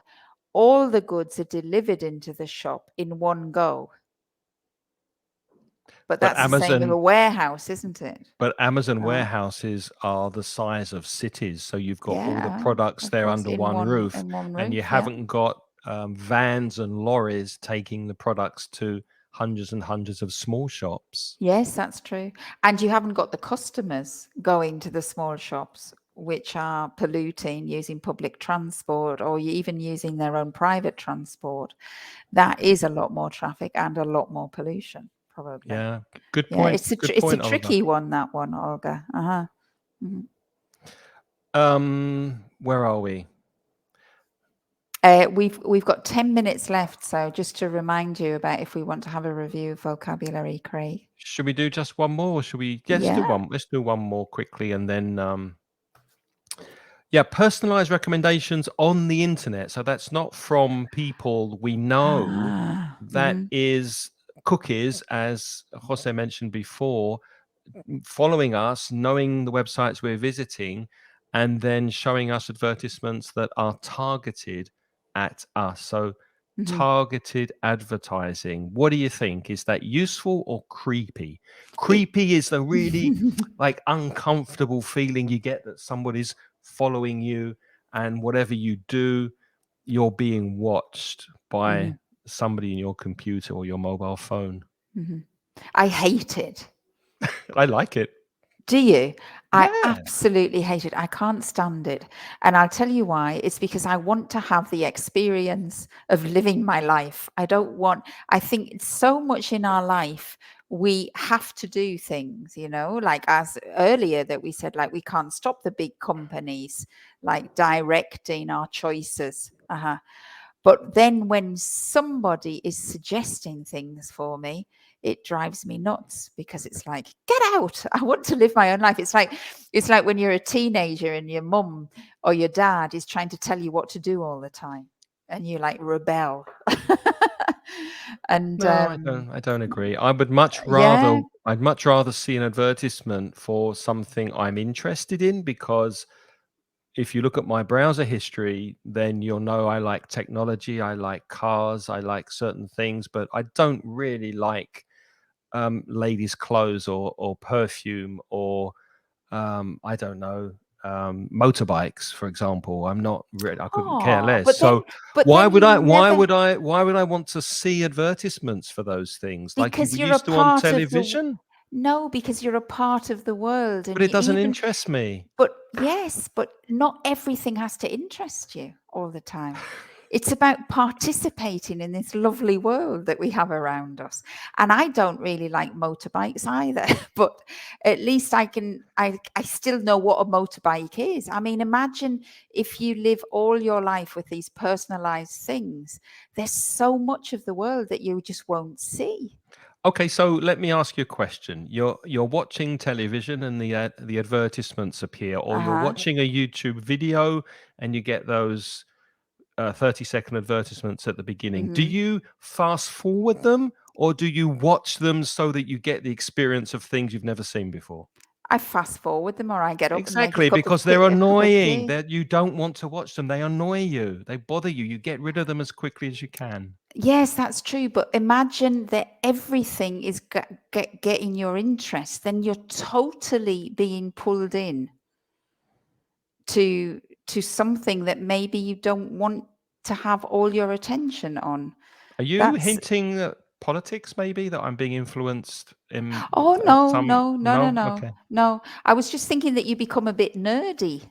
all the goods are delivered into the shop in one go. But But that's the same with a Amazon warehouse, isn't it? but Amazon Uh, warehouses are the size of cities, so you've got all the yeah, products of there course, under one roof, in one and you roof. Yeah. haven't got vans and lorries taking the products to hundreds and hundreds of small shops. Yes, that's true. And you haven't got the customers going to the small shops, which are polluting using public transport or even using their own private transport. That is a lot more traffic and a lot more pollution, probably. Yeah, good Yeah, point. Good it's a point, Olga. tricky one, that one, Olga. Uh-huh. Mhm. Where are we? We've got 10 minutes left, so just to remind you about if we want to have a review of vocabulary, Craig. Should we do just one more, or should we? Yeah, let's do Yeah. one. Let's do one more quickly, and then yeah, personalized recommendations on the internet. So that's not from people we know. Ah. That Mhm. is cookies, as Jose mentioned before, following us, knowing the websites we're visiting, and then showing us advertisements that are targeted at us. So Mhm. targeted advertising. What do you think? Is that useful or creepy? It Creepy is the really like uncomfortable feeling you get that somebody's following you, and whatever you do, you're being watched by Mhm. somebody in your computer or your mobile phone. Mhm. I hate it. I like it. Do you? I Yeah. absolutely hate it. I can't stand it. And I'll tell you why. It's because I want to have the experience of living my life. I think it's so much in our life, we have to do things, like as earlier that we said, like we can't stop the big companies like directing our choices. But then when somebody is suggesting things for me, it drives me nuts because it's like, get out. I want to live my own life. It's like when you're a teenager and your mum or your dad is trying to tell you what to do all the time and you like rebel. and No, I don't agree. yeah. I'd much rather see an advertisement for something I'm interested in, because if you look at my browser history, then you'll know I like technology, I like cars, I like certain things, but I don't really like ladies' clothes or perfume or I don't know, motorbikes, for example. I couldn't care Oh, less. So but then you never, why would I want to see advertisements for those things like because we you're a used to on part of television? no, because you're a part of the world But and it you doesn't even. interest me. But yes, but not everything has to interest you all the time. It's about participating in this lovely world that we have around us. And I don't really like motorbikes either, but at least I still know what a motorbike is. I mean, imagine if you live all your life with these personalized things. There's so much of the world that you just won't see. Okay, so let me ask you a question. You're watching television and the advertisements appear, or you're Uh-huh. watching a YouTube video and you get those 30-second advertisements at the beginning. Do Hmm. you fast forward them, or do you watch them so that you get the experience of things you've never seen before? I fast forward them or I get up and make a Exactly, cup of because they're tea, a cup of annoying. tea. That you don't want to watch them. They annoy you. They bother you. You get rid of them as quickly as you can. Yes, that's true. But imagine that everything is getting your interest, then you're totally being pulled in to something that maybe you don't want to have all your attention on. Are you That's hinting at politics, maybe that I'm being influenced in oh no, some? no, no, no, No, no, okay. no. I was just thinking that you become a bit nerdy.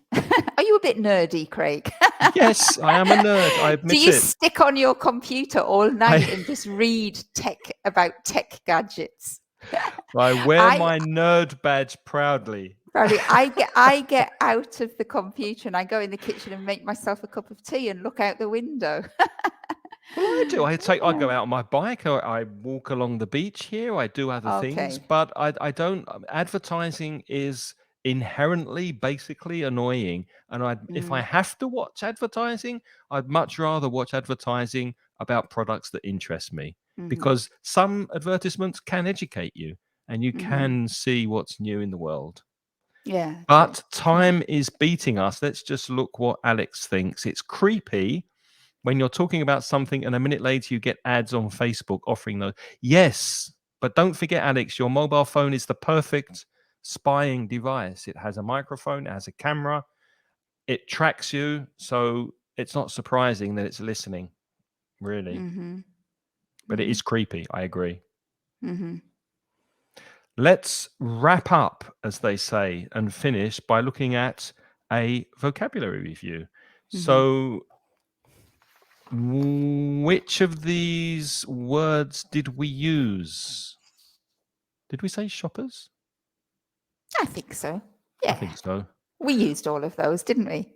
Are you a bit nerdy, Craig? Yes, I am a nerd. I Do admit you it. stick on your computer all night I and just read tech gadgets? I wear I my nerd badge proudly. Probably I get out of the computer and I go in the kitchen and make myself a cup of tea and look out the window. Well, I do. I Yeah. go out on my bike, or I walk along the beach here. I do other things, Okay. but I don't. Advertising is inherently, basically annoying. And if I Mm, have to watch advertising, I'd much rather watch advertising about products that interest me, mhm, because some advertisements can educate you and you mhm. can see what's new in the world. Yeah, true, But true. time is beating us. Let's just look what Alex thinks. It's creepy when you're talking about something and a minute later you get ads on Facebook offering those. Yes, but don't forget, Alex, your mobile phone is the perfect spying device. It has a microphone, it has a camera, it tracks you. So it's not surprising that it's listening, really. Mhm, But it mhm, is creepy. I agree. mhm, Let's wrap up, as they say, and finish by looking at a vocabulary review. mhm. So, which of these words did we use? Did we say shoppers? I think so. I Yeah. think so. We used all of those, didn't we?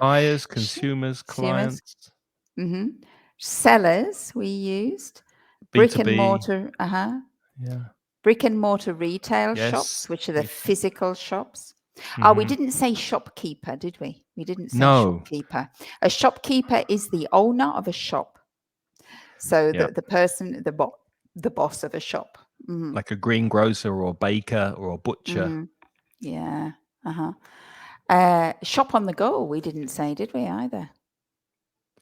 Buyers, Sh- consumers, Consumers. clients, Sellers we used. Brick and B2B. mortar, Yeah. brick and mortar retail shops, Yes. which are the Retail. physical shops. Oh, we Hmm. didn't say shopkeeper, did we? We didn't say No. shopkeeper. A shopkeeper is the owner of a shop. So Yeah. the person, the boss of a shop. Hmm. Like a greengrocer or a baker or a butcher. Hmm. Yeah. Uh-huh. Shop on the go, we didn't say, did we either?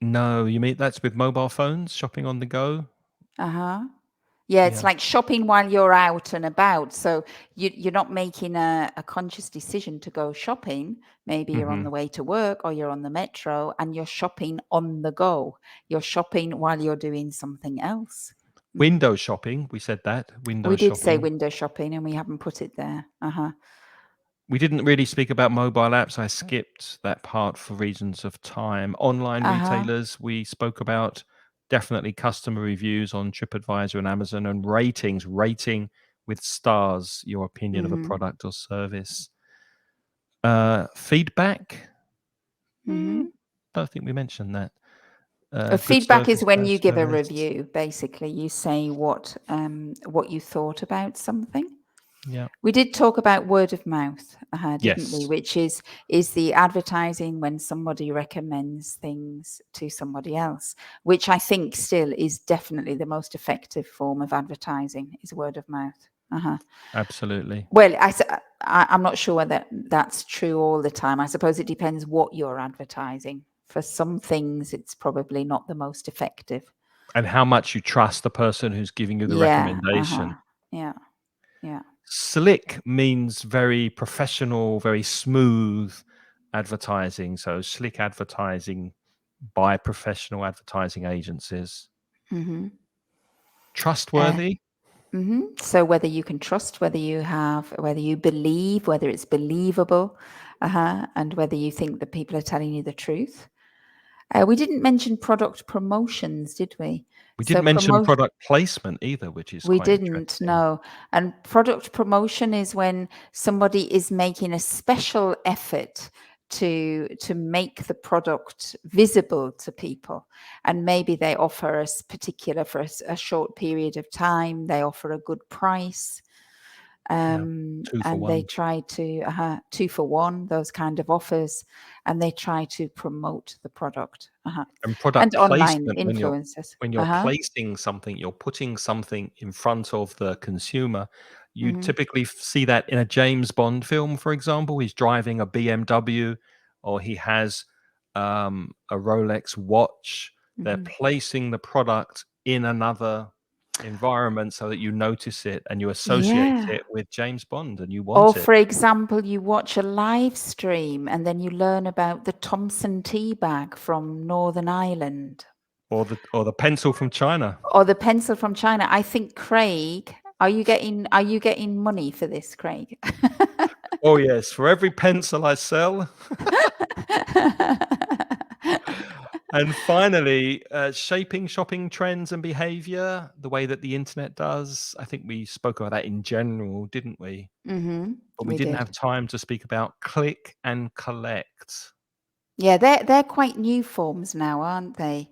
No, you mean that's with mobile phones, shopping on the go? Uh-huh. Yeah, it's Yeah. like shopping while you're out and about. So you're not making a conscious decision to go shopping. Maybe you're on Hmm. the way to work or you're on the metro and you're shopping on the go. You're shopping while you're doing something else. Mhm. Window shopping, we said that. Window We did say shopping. window shopping and we haven't put it there. Uh-huh. We didn't really speak about mobile apps. I skipped that part for reasons of time. Online Uh-huh. retailers, we spoke about definitely customer reviews on TripAdvisor and Amazon, and ratings, rating with stars your opinion of a Mm-hmm. product or service. Feedback, Mm-hmm. mm, don't think we mentioned that. Good Feedback is service, when bad you give a service. review. Basically, you say what you thought about something. Yeah. We did talk about word of mouth, didn't we? Yes. Which is the advertising when somebody recommends things to somebody else, which I think still is definitely the most effective form of advertising is word of mouth. Absolutely. Well, I'm not sure whether that's true all the time. I suppose it depends what you're advertising. For some things, it's probably not the most effective. And how much you trust the person who's giving you the Yeah. recommendation. Yeah. Yeah. Slick means very professional, very smooth advertising. So slick advertising by professional advertising agencies. Mm-hmm. Trustworthy. So whether you can trust, whether you believe, whether it's believable, and whether you think that people are telling you the truth. We didn't mention product promotions, did we? We So didn't mention promote product placement either, which is we quite didn't interesting. know. And product promotion is when somebody is making a special effort to make the product visible to people, and maybe they offer us particular for a short period of time. They offer a good price, Yeah. 2 for and they 1. try to 2 for 1, those kind of offers, and they try to promote the product. And And product online placement, influencers. when you're placing something, you're putting something in front of the consumer. You Hmm. typically see that in a James Bond film, for example. He's driving a BMW or he has a Rolex watch. They're Hmm. placing the product in another environment so that you notice it and you associate Yeah. it with James Bond and you Or, want it. for example, you watch a live stream and then you learn about the Thompson tea bag from Northern Ireland Or the pencil from China. or the pencil from China. I think Craig, are you getting money for this, Craig? Oh yes, for every pencil I sell. And finally, shaping shopping trends and behavior, the way that the internet does. I think we spoke about that in general, didn't we? But we We didn't have did. time to speak about click and collect. Yeah, they're quite new forms now, aren't they?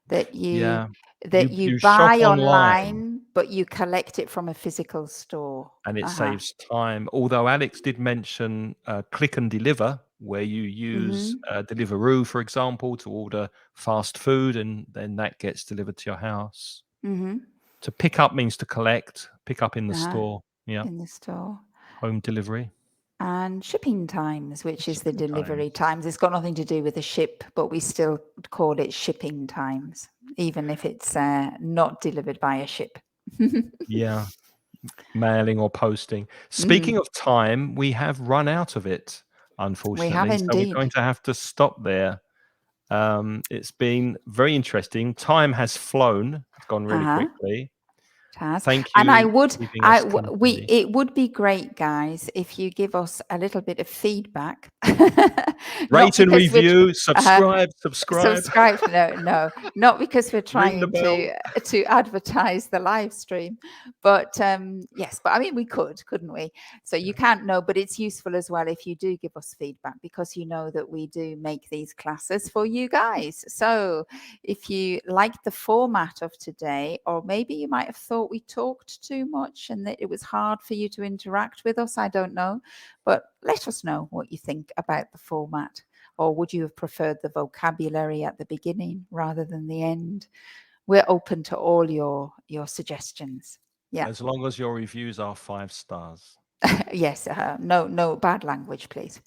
That you Yeah. that You you you shop buy online. online. but you collect it from a physical store. And it Uh-huh. saves time. Although Alex did mention click and deliver, where you use Mm-hmm. Deliveroo, for example, to order fast food, and then that gets delivered to your house. Mm-hmm. To pick up means to collect. Pick up in the Uh-huh. store. Yeah, In the store. home delivery. And shipping times, which is the Shipping delivery times. times. It's got nothing to do with the ship, but we still call it shipping times, even if it's not delivered by a ship. Yeah, mailing or posting. Speaking Mm, of time, we have run out of it, we have unfortunately. So we're indeed. going to have to stop there. It's been very interesting. Time has flown. It's gone really Uh-huh. quickly. Has. Thank And I you would, for keeping us we, company. it would be great, guys, if you give us a little bit of feedback. Not Rate and because we're, review, uh, subscribe, subscribe. No, not because we're ring the trying bell. to advertise the live stream, but yes, but I mean we couldn't we? So you Yeah. can't know, but it's useful as well if you do give us feedback, because you know that we do make these classes for you guys. So if you like the format of today, or maybe you might have thought we talked too much and that it was hard for you to interact with us, I don't know, but let us know what you think about the format. Or would you have preferred the vocabulary at the beginning rather than the end? We're open to all your suggestions. Yeah. As long as your reviews are 5 stars. Yes. No bad language, please.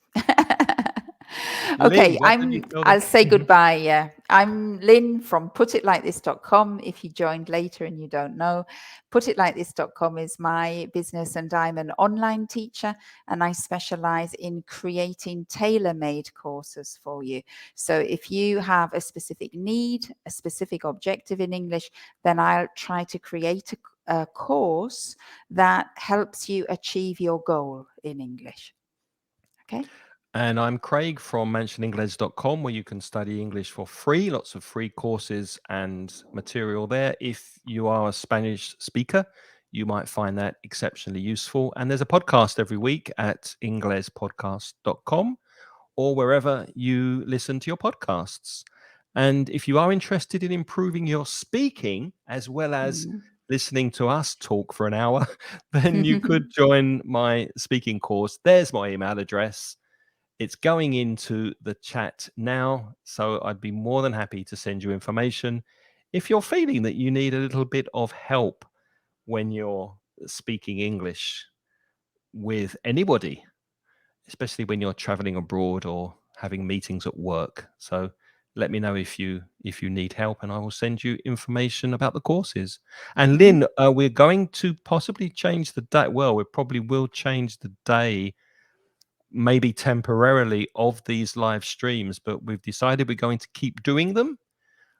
Lynn, Okay, where did you feel I'll the say goodbye. Yeah, I'm Lynn from putitlikethis.com. If you joined later and you don't know, putitlikethis.com is my business, and I'm an online teacher, and I specialize in creating tailor-made courses for you. So if you have a specific need, a specific objective in English, then I'll try to create a course that helps you achieve your goal in English. Okay. And I'm Craig from mansioningles.com, where you can study English for free. Lots of free courses and material there. If you are a Spanish speaker, you might find that exceptionally useful. And there's a podcast every week at inglespodcast.com or wherever you listen to your podcasts. And if you are interested in improving your speaking as well as Mhm. listening to us talk for an hour, then you could join my speaking course. There's my email address. It's going into the chat now, so I'd be more than happy to send you information if you're feeling that you need a little bit of help when you're speaking English with anybody, especially when you're traveling abroad or having meetings at work. So let me know if you need help, and I will send you information about the courses. And Mhm. Lynn, we're going to possibly change the day. Well, we probably will change the day, maybe temporarily, of these live streams, but we've decided we're going to keep doing them,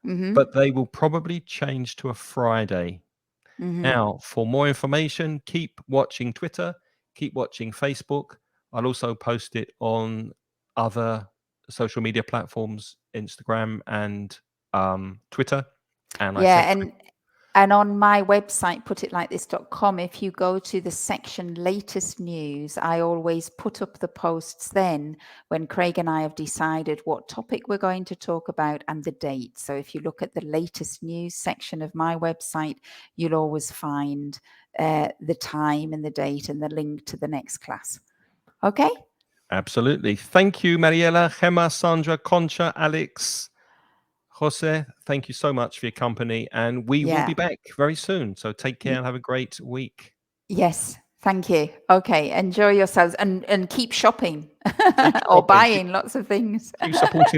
Mhm. but they will probably change to a Friday. Mhm. Now, for more information, keep watching Twitter, keep watching Facebook. I'll also post it on other social media platforms, Instagram and Twitter. And I Yeah, said, and on my website, putitlikethis.com, if you go to the section latest news, I always put up the posts then when Craig and I have decided what topic we're going to talk about and the date. So if you look at the latest news section of my website, you'll always find the time and the date and the link to the next class. Okay? absolutely. Thank you, Mariela, Gemma, Sandra, Concha, Alex, Jose. Thank you so much for your company. And we will be Yeah. back very soon. So take care and have a great week. Yes, thank you. Okay, enjoy yourselves and keep shopping Keep or shopping. buying lots of things. Keep supporting